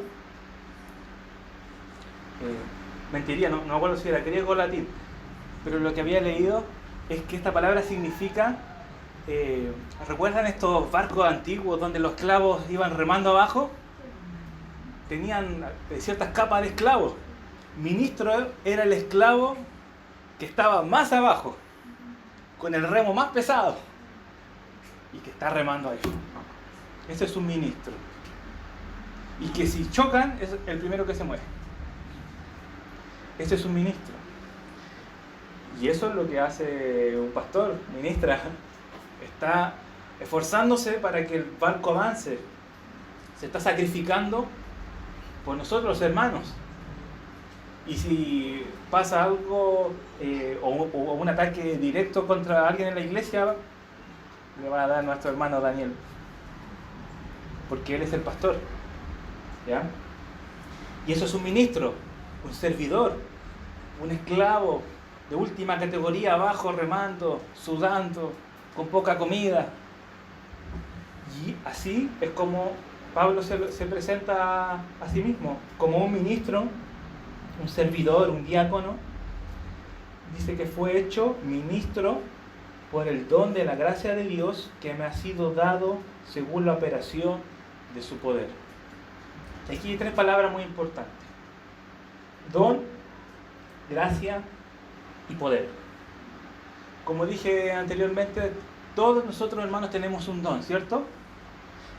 mentiría, no me acuerdo si era griego o latín, pero lo que había leído es que esta palabra significa, ¿recuerdan estos barcos antiguos donde los esclavos iban remando abajo? Tenían ciertas capas de esclavos. Ministro era el esclavo que estaba más abajo, con el remo más pesado, y que está remando ahí. Ese es un ministro. Y que si chocan, es el primero que se muere. Ese es un ministro. Y eso es lo que hace un pastor, ministra. Está esforzándose para que el barco avance. Se está sacrificando por nosotros, los hermanos. Y si pasa algo o un ataque directo contra alguien en la iglesia, le va a dar a nuestro hermano Daniel, porque él es el pastor, ¿ya? Y eso es un ministro, un servidor, un esclavo de última categoría abajo, remando, sudando, con poca comida. Y así es como Pablo se presenta a sí mismo, como un ministro, un servidor, un diácono. Dice que fue hecho ministro por el don de la gracia de Dios que me ha sido dado según la operación de su poder. Aquí hay tres palabras muy importantes: don, gracia y poder. Como dije anteriormente, todos nosotros, hermanos, tenemos un don, ¿cierto?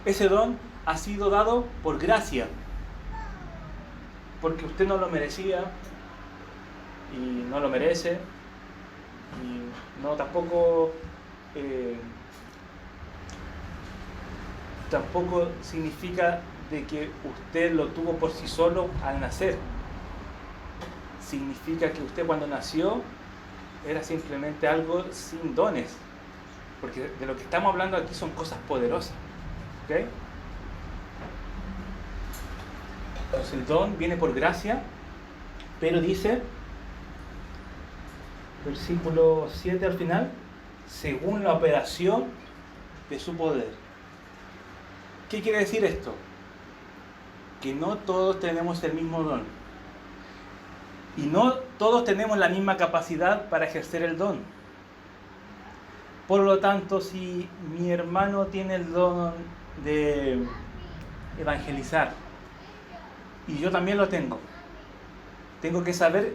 Ese don ha sido dado por gracia, porque usted no lo merecía y no lo merece, y no tampoco significa de que usted lo tuvo por sí solo al nacer. Significa que usted cuando nació era simplemente algo sin dones, porque de lo que estamos hablando aquí son cosas poderosas, ¿ok? Entonces el don viene por gracia, pero dice, versículo 7 al final, según la operación de su poder. ¿Qué quiere decir esto? Que no todos tenemos el mismo don. Y no todos tenemos la misma capacidad para ejercer el don. Por lo tanto, si mi hermano tiene el don de evangelizar, y yo también lo tengo que saber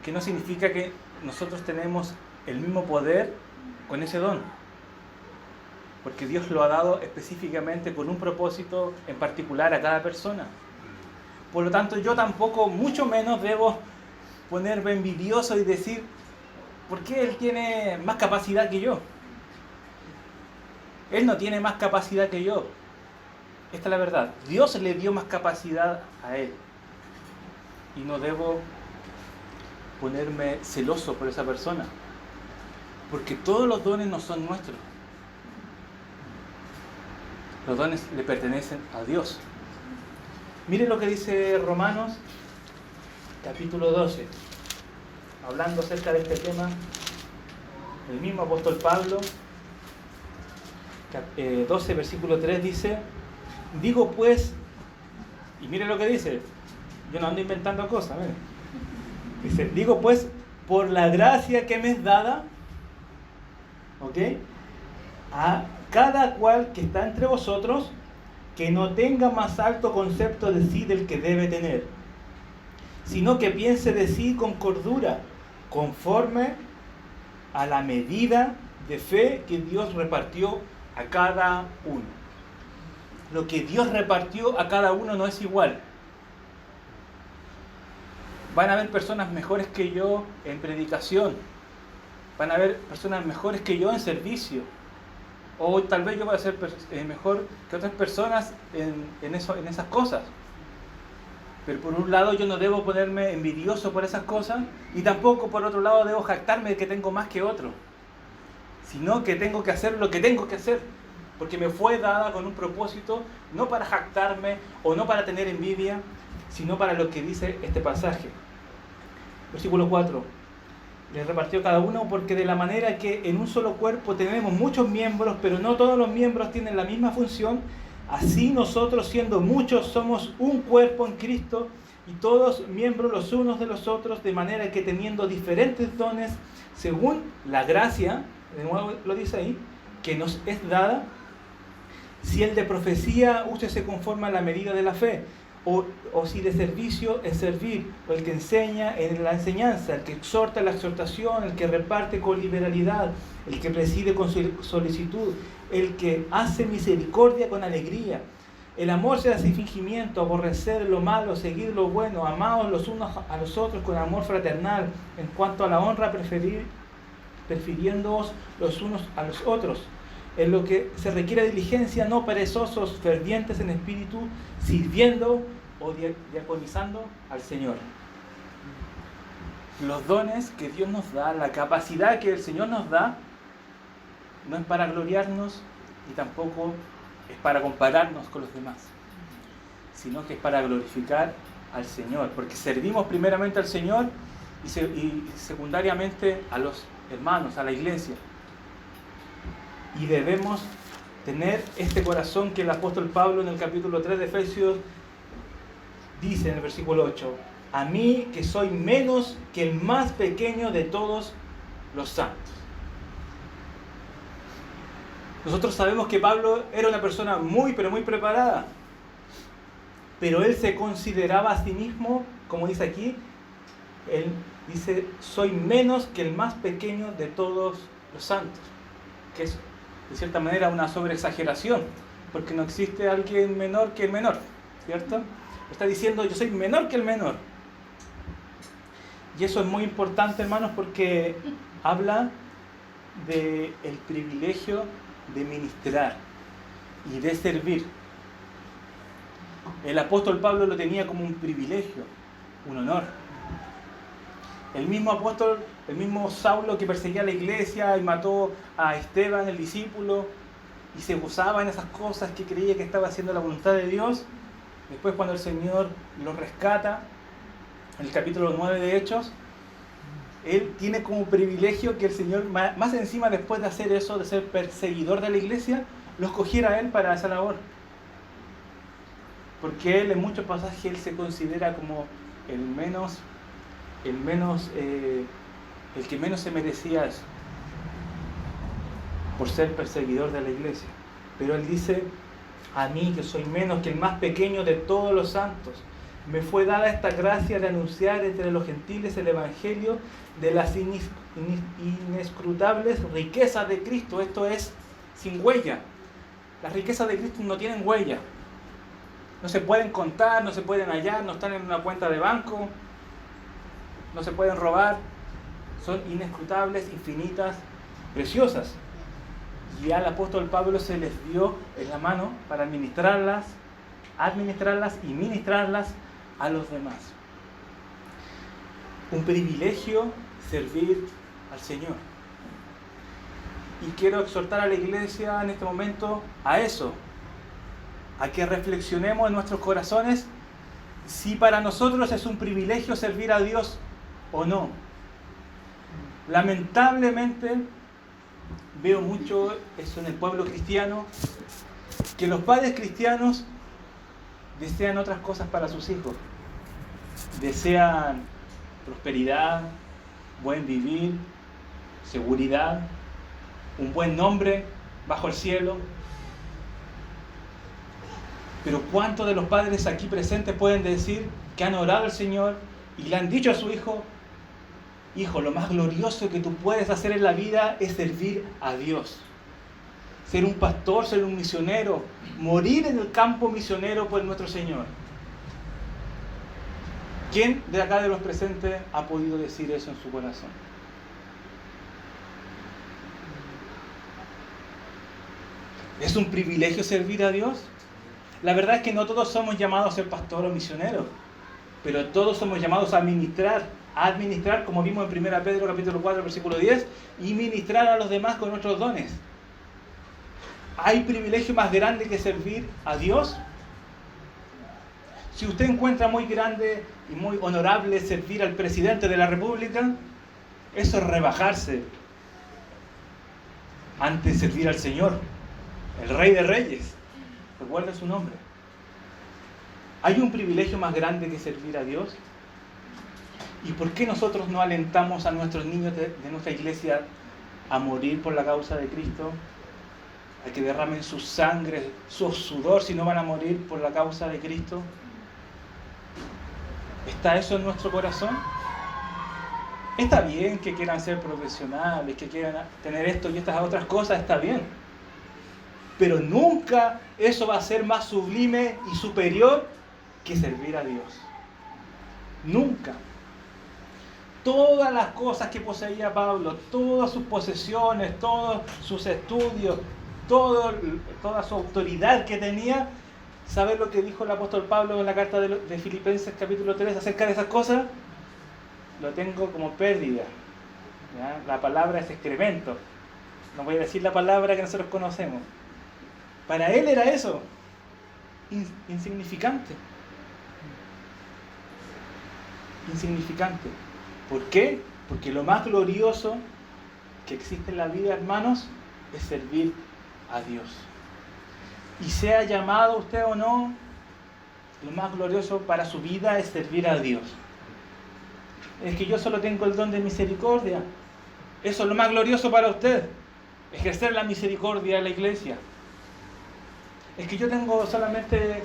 que no significa que nosotros tenemos el mismo poder con ese don, porque Dios lo ha dado específicamente con un propósito en particular a cada persona. Por lo tanto, yo tampoco, mucho menos, debo ponerme envidioso y decir, ¿por qué él tiene más capacidad que yo? Él no tiene más capacidad que yo. Esta es la verdad. Dios le dio más capacidad a él. Y no debo ponerme celoso por esa persona. Porque todos los dones no son nuestros. Los dones le pertenecen a Dios. Miren lo que dice Romanos, capítulo 12. Hablando acerca de este tema, el mismo apóstol Pablo, 12, versículo 3 dice: digo pues, y miren lo que dice, yo no ando inventando cosas, miren. Dice, digo pues, por la gracia que me es dada, ¿ok?, a cada cual que está entre vosotros, que no tenga más alto concepto de sí del que debe tener, sino que piense de sí con cordura, conforme a la medida de fe que Dios repartió a cada uno. Lo que Dios repartió a cada uno no es igual. Van a haber personas mejores que yo en predicación. Van a haber personas mejores que yo en servicio. O tal vez yo voy a ser mejor que otras personas en esas cosas. Pero por un lado yo no debo ponerme envidioso por esas cosas, y tampoco por otro lado debo jactarme de que tengo más que otro. Sino que tengo que hacer lo que tengo que hacer, porque me fue dada con un propósito, no para jactarme o no para tener envidia, sino para lo que dice este pasaje. Versículo 4. Le repartió cada uno porque de la manera que en un solo cuerpo tenemos muchos miembros, pero no todos los miembros tienen la misma función, así nosotros, siendo muchos, somos un cuerpo en Cristo y todos miembros los unos de los otros, de manera que teniendo diferentes dones, según la gracia, de nuevo lo dice ahí, que nos es dada, si el de profecía, úsese conforme a la medida de la fe, o si de servicio es servir, o el que enseña en la enseñanza, el que exhorta en la exhortación, el que reparte con liberalidad, el que preside con solicitud, el que hace misericordia con alegría. El amor sea sin fingimiento, aborrecer lo malo, seguir lo bueno, amados los unos a los otros con amor fraternal, en cuanto a la honra prefiriéndoos los unos a los otros. En lo que se requiere diligencia, no perezosos, fervientes en espíritu, sirviendo o diaconizando al Señor. Los dones que Dios nos da, la capacidad que el Señor nos da, no es para gloriarnos y tampoco es para compararnos con los demás, sino que es para glorificar al Señor, porque servimos primeramente al Señor y secundariamente a los hermanos, a la iglesia. Y debemos tener este corazón que el apóstol Pablo en el capítulo 3 de Efesios dice en el versículo 8: a mí que soy menos que el más pequeño de todos los santos. Nosotros sabemos que Pablo era una persona muy, pero muy preparada, pero él se consideraba a sí mismo, como dice aquí, él dice, soy menos que el más pequeño de todos los santos, que es de cierta manera una sobreexageración, porque no existe alguien menor que el menor, ¿cierto? Está diciendo, yo soy menor que el menor. Y eso es muy importante, hermanos, porque habla del privilegio de ministrar y de servir. El apóstol Pablo lo tenía como un privilegio, un honor. El mismo apóstol, el mismo Saulo que perseguía a la iglesia y mató a Esteban, el discípulo, y se gozaba en esas cosas que creía que estaba haciendo la voluntad de Dios. Después, cuando el Señor lo rescata, en el capítulo 9 de Hechos, él tiene como privilegio que el Señor, más encima después de hacer eso, de ser perseguidor de la iglesia, lo escogiera a él para esa labor. Porque él en muchos pasajes él se considera como el que menos se merecía eso, por ser perseguidor de la iglesia. Pero él dice, a mí que soy menos que el más pequeño de todos los santos, me fue dada esta gracia de anunciar entre los gentiles el evangelio de las inescrutables riquezas de Cristo. Esto es sin huella. Las riquezas de Cristo no tienen huella. No se pueden contar, no se pueden hallar, no están en una cuenta de banco, no se pueden robar. Son inescrutables, infinitas, preciosas. y al apóstol Pablo se les dio en la mano para administrarlas y ministrarlas a los demás. Un privilegio servir al Señor. Y quiero exhortar a la iglesia en este momento a eso, a que reflexionemos en nuestros corazones si para nosotros es un privilegio servir a Dios o no. Lamentablemente veo mucho eso en el pueblo cristiano, que los padres cristianos desean otras cosas para sus hijos. Desean prosperidad, buen vivir, seguridad, un buen nombre bajo el cielo. Pero ¿cuántos de los padres aquí presentes pueden decir que han orado al Señor y le han dicho a su hijo: hijo, lo más glorioso que tú puedes hacer en la vida es servir a Dios? Ser un pastor, ser un misionero, morir en el campo misionero por nuestro Señor. ¿Quién de acá de los presentes ha podido decir eso en su corazón? ¿Es un privilegio servir a Dios? La verdad es que no todos somos llamados a ser pastor o misionero, pero todos somos llamados a administrar, como vimos en 1 Pedro capítulo 4, versículo 10, y ministrar a los demás con nuestros dones. ¿Hay privilegio más grande que servir a Dios? Si usted encuentra muy grande y muy honorable servir al presidente de la República, eso es rebajarse ante servir al Señor, el Rey de Reyes. Recuerda su nombre. ¿Hay un privilegio más grande que servir a Dios? ¿Y por qué nosotros no alentamos a nuestros niños de nuestra iglesia a morir por la causa de Cristo? A que derramen su sangre, su sudor, si no van a morir por la causa de Cristo. ¿Está eso en nuestro corazón? Está bien que quieran ser profesionales, que quieran tener esto y estas otras cosas, está bien. Pero nunca eso va a ser más sublime y superior que servir a Dios. Nunca. Todas las cosas que poseía Pablo, todas sus posesiones, todos sus estudios, toda su autoridad que tenía, ¿sabe lo que dijo el apóstol Pablo en la carta de Filipenses capítulo 3 acerca de esas cosas? Lo tengo como pérdida. ¿Ya? La palabra es excremento. No voy a decir la palabra que nosotros conocemos. Para él era eso, insignificante. Insignificante. ¿Por qué? Porque lo más glorioso que existe en la vida, hermanos, es servir a Dios. Y sea llamado usted o no, lo más glorioso para su vida es servir a Dios. Es que yo solo tengo el don de misericordia. Eso es lo más glorioso para usted, ejercer la misericordia en la iglesia. Es que yo tengo solamente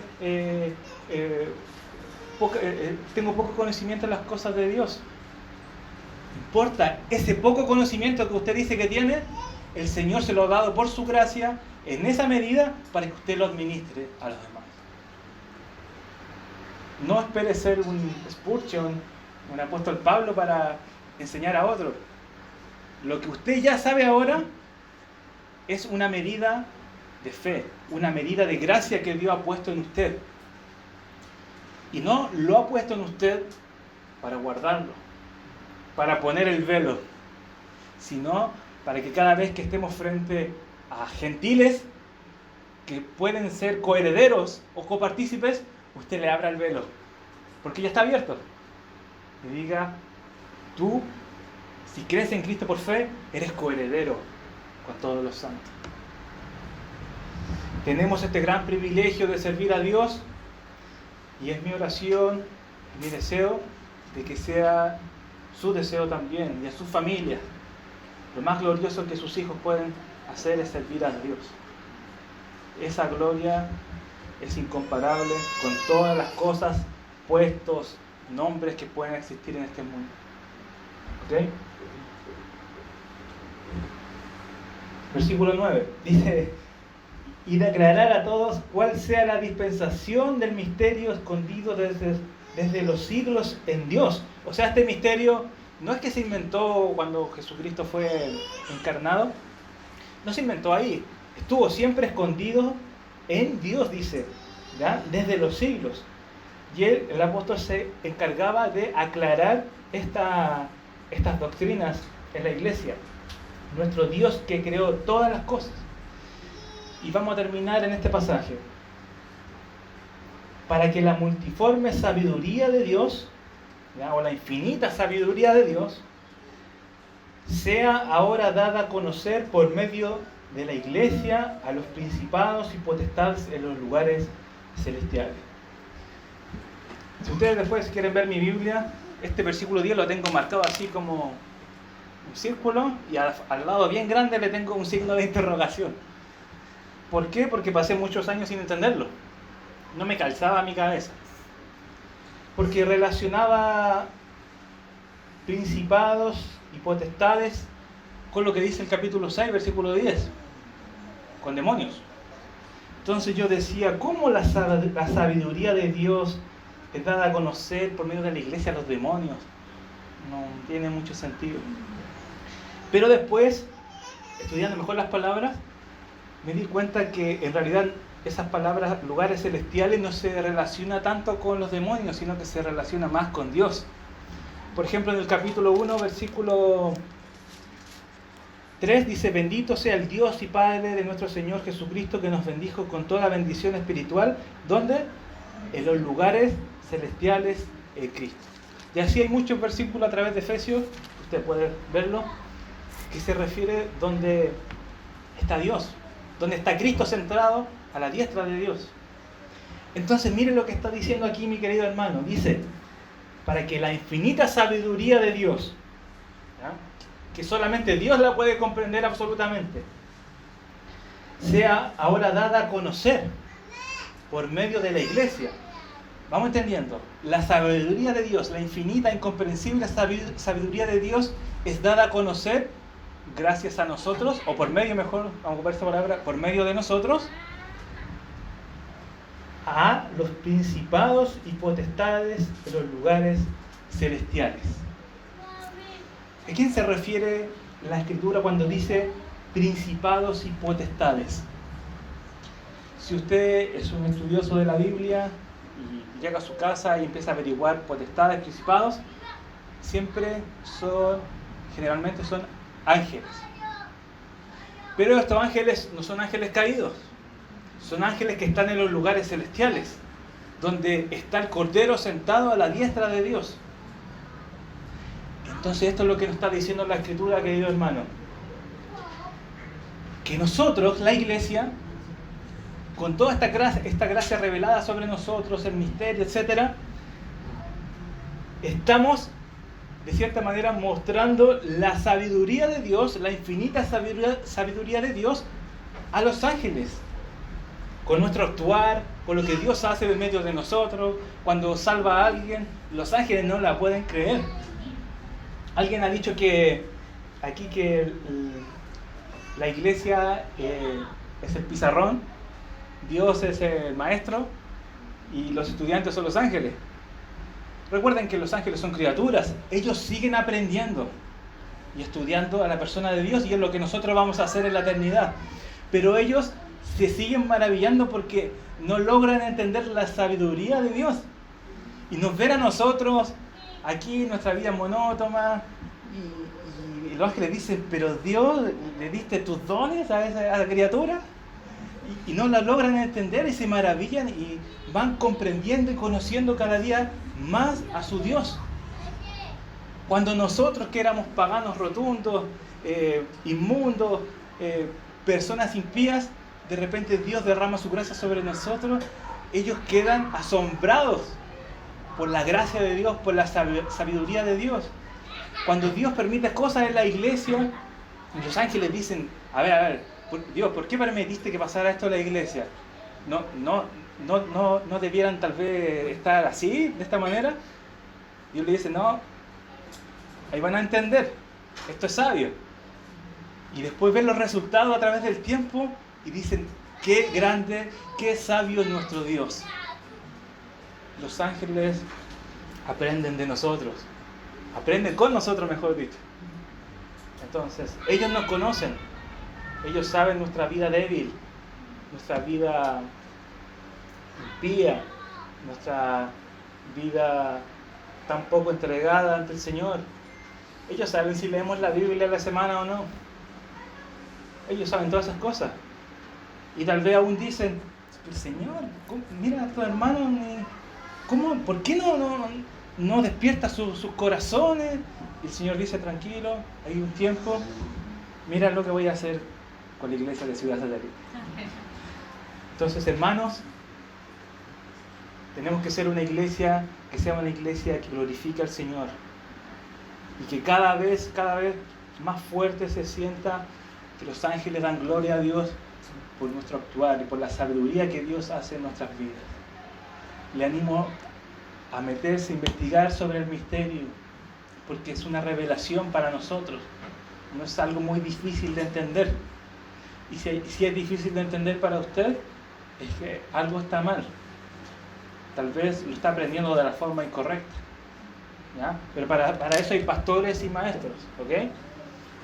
tengo poco conocimiento de las cosas de Dios. No importa, ese poco conocimiento que usted dice que tiene, el Señor se lo ha dado por su gracia en esa medida para que usted lo administre a los demás. No espere ser un Spurgeon, un apóstol Pablo para enseñar a otros. Lo que usted ya sabe ahora es una medida de fe, una medida de gracia que Dios ha puesto en usted. Y no lo ha puesto en usted para guardarlo, para poner el velo, sino para que cada vez que estemos frente a gentiles que pueden ser coherederos o copartícipes, usted le abra el velo, porque ya está abierto. Le diga: tú, si crees en Cristo por fe, eres coheredero con todos los santos. Tenemos este gran privilegio de servir a Dios, y es mi oración, mi deseo, de que sea su deseo también, y a su familia. Lo más glorioso que sus hijos pueden hacer es servir a Dios. Esa gloria es incomparable con todas las cosas, puestos, nombres que pueden existir en este mundo. ¿Ok? Versículo 9 dice: y declarar a todos cuál sea la dispensación del misterio escondido desde los siglos en Dios. O sea, este misterio no es que se inventó cuando Jesucristo fue encarnado, no se inventó ahí, estuvo siempre escondido en Dios, dice, ¿ya? Desde los siglos. Y el apóstol se encargaba de aclarar estas doctrinas en la iglesia. Nuestro Dios que creó todas las cosas. Y vamos a terminar en este pasaje. Para que la multiforme sabiduría de Dios, ¿ya? O la infinita sabiduría de Dios, sea ahora dada a conocer por medio de la iglesia a los principados y potestades en los lugares celestiales. Si ustedes después quieren ver mi Biblia, este versículo 10 lo tengo marcado así como un círculo y al lado bien grande le tengo un signo de interrogación. ¿Por qué? Porque pasé muchos años sin entenderlo. No me calzaba a mi cabeza. Porque relacionaba principados y potestades con lo que dice el capítulo 6, versículo 10, con demonios. Entonces yo decía, ¿cómo la sabiduría de Dios es dada a conocer por medio de la iglesia a los demonios? No tiene mucho sentido. Pero después, estudiando mejor las palabras, me di cuenta que en realidad esas palabras, lugares celestiales, no se relaciona tanto con los demonios, sino que se relaciona más con Dios. Por ejemplo, en el capítulo 1, versículo 3 dice: bendito sea el Dios y Padre de nuestro Señor Jesucristo, que nos bendijo con toda bendición espiritual. ¿Dónde? En los lugares celestiales en Cristo. Y así hay muchos versículos a través de Efesios, usted puede verlo, que se refiere donde está Dios, donde está Cristo centrado a la diestra de Dios. Entonces mire lo que está diciendo aquí mi querido hermano. Dice, para que la infinita sabiduría de Dios, ¿ya? Que solamente Dios la puede comprender absolutamente, sea ahora dada a conocer por medio de la iglesia. Vamos entendiendo, la sabiduría de Dios, la infinita, incomprensible sabiduría de Dios es dada a conocer gracias a nosotros, o por medio, mejor, vamos a ocupar esta palabra, por medio de nosotros, a los principados y potestades de los lugares celestiales. ¿A quién se refiere la Escritura cuando dice principados y potestades? Si usted es un estudioso de la Biblia y llega a su casa y empieza a averiguar potestades, principados, generalmente son ángeles. Pero estos ángeles no son ángeles caídos, son ángeles que están en los lugares celestiales, donde está el Cordero sentado a la diestra de Dios. Entonces esto es lo que nos está diciendo la Escritura, querido hermano. Que nosotros, la iglesia, con toda esta gracia revelada sobre nosotros, el misterio, etc., estamos de cierta manera mostrando la sabiduría de Dios, la infinita sabiduría de Dios a los ángeles. Con nuestro actuar, con lo que Dios hace en medio de nosotros, cuando salva a alguien, los ángeles no la pueden creer. Alguien ha dicho que aquí que la iglesia es el pizarrón, Dios es el maestro y los estudiantes son los ángeles. Recuerden que los ángeles son criaturas, ellos siguen aprendiendo y estudiando a la persona de Dios, y es lo que nosotros vamos a hacer en la eternidad. Pero ellos se siguen maravillando porque no logran entender la sabiduría de Dios. Y nos ven a nosotros aquí, nuestra vida monótona, y los ángeles dicen, pero Dios, ¿le diste tus dones a esa criatura? Y no la logran entender y se maravillan y van comprendiendo y conociendo cada día más a su Dios. Cuando nosotros, que éramos paganos rotundos, inmundos, personas impías, de repente Dios derrama su gracia sobre nosotros, ellos quedan asombrados por la gracia de Dios, por la sabiduría de Dios. Cuando Dios permite cosas en la iglesia, los ángeles dicen, a ver, Dios, ¿por qué permitiste que pasara esto en la iglesia? ¿No debieran tal vez estar así, de esta manera? Dios le dice, no, ahí van a entender, esto es sabio. Y después ven los resultados a través del tiempo y dicen, qué grande, qué sabio es nuestro Dios. Los ángeles aprenden de nosotros, aprenden con nosotros, mejor dicho. Entonces, ellos nos conocen, Ellos saben nuestra vida débil, nuestra vida impía, nuestra vida tan poco entregada ante el Señor. Ellos saben si leemos la Biblia a la semana o no. Ellos saben todas esas cosas. Y tal vez aún dicen, el Señor, mira a tu hermano, ¿por qué no despierta sus corazones? Y el Señor dice, tranquilo, hay un tiempo, mira lo que voy a hacer con la iglesia de Ciudad Satélite. Entonces, hermanos, tenemos que ser una iglesia que sea una iglesia que glorifique al Señor y que cada vez más fuerte se sienta que los ángeles dan gloria a Dios por nuestro actuar y por la sabiduría que Dios hace en nuestras vidas. Le animo a meterse, a investigar sobre el misterio, porque es una revelación para nosotros, no es algo muy difícil de entender. Y si es difícil de entender para usted, es que algo está mal. Tal vez lo está aprendiendo de la forma incorrecta, ¿ya? Pero para eso hay pastores y maestros, ¿ok?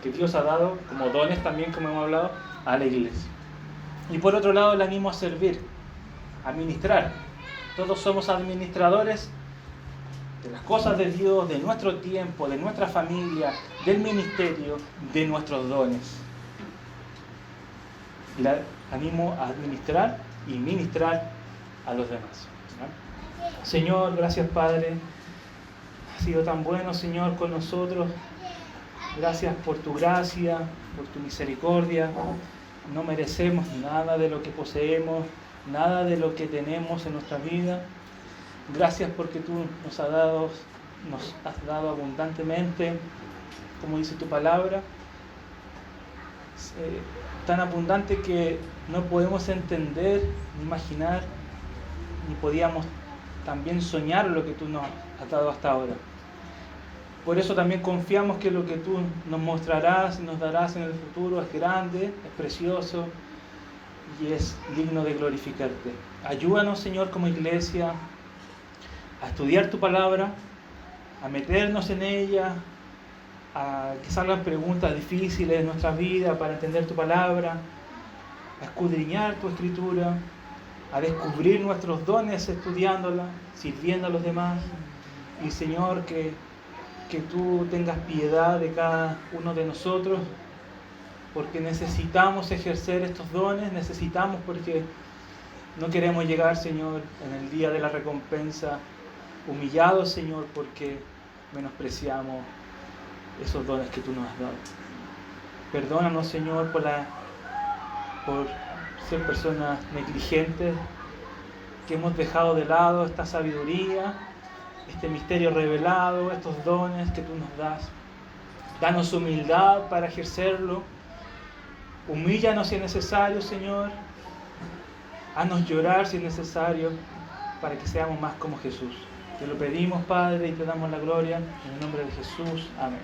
Que Dios ha dado como dones también, como hemos hablado, a la iglesia. Y por otro lado, le animo a servir, a ministrar. Todos somos administradores de las cosas de Dios, de nuestro tiempo, de nuestra familia, del ministerio, de nuestros dones. Le animo a administrar y ministrar a los demás, ¿no? Señor, gracias Padre. Has sido tan bueno, Señor, con nosotros. Gracias por tu gracia, por tu misericordia. No merecemos nada de lo que poseemos, nada de lo que tenemos en nuestra vida. Gracias porque tú nos has dado abundantemente, como dice tu palabra, tan abundante que no podemos entender, ni imaginar, ni podíamos también soñar lo que tú nos has dado hasta ahora. Por eso también confiamos que lo que tú nos mostrarás y nos darás en el futuro es grande, es precioso y es digno de glorificarte. Ayúdanos, Señor, como iglesia, a estudiar tu palabra, a meternos en ella, a que salgan preguntas difíciles en nuestra vida para entender tu palabra, a escudriñar tu escritura, a descubrir nuestros dones estudiándola, sirviendo a los demás. Y Señor, que tú tengas piedad de cada uno de nosotros, porque necesitamos ejercer estos dones, necesitamos, porque no queremos llegar, Señor, en el día de la recompensa humillados, Señor, porque menospreciamos esos dones que tú nos has dado. Perdónanos, Señor, por ser personas negligentes, que hemos dejado de lado esta sabiduría, este misterio revelado, estos dones que tú nos das. Danos humildad para ejercerlo. Humíllanos si es necesario, Señor. Haznos llorar si es necesario, para que seamos más como Jesús. Te lo pedimos, Padre, y te damos la gloria. En el nombre de Jesús. Amén.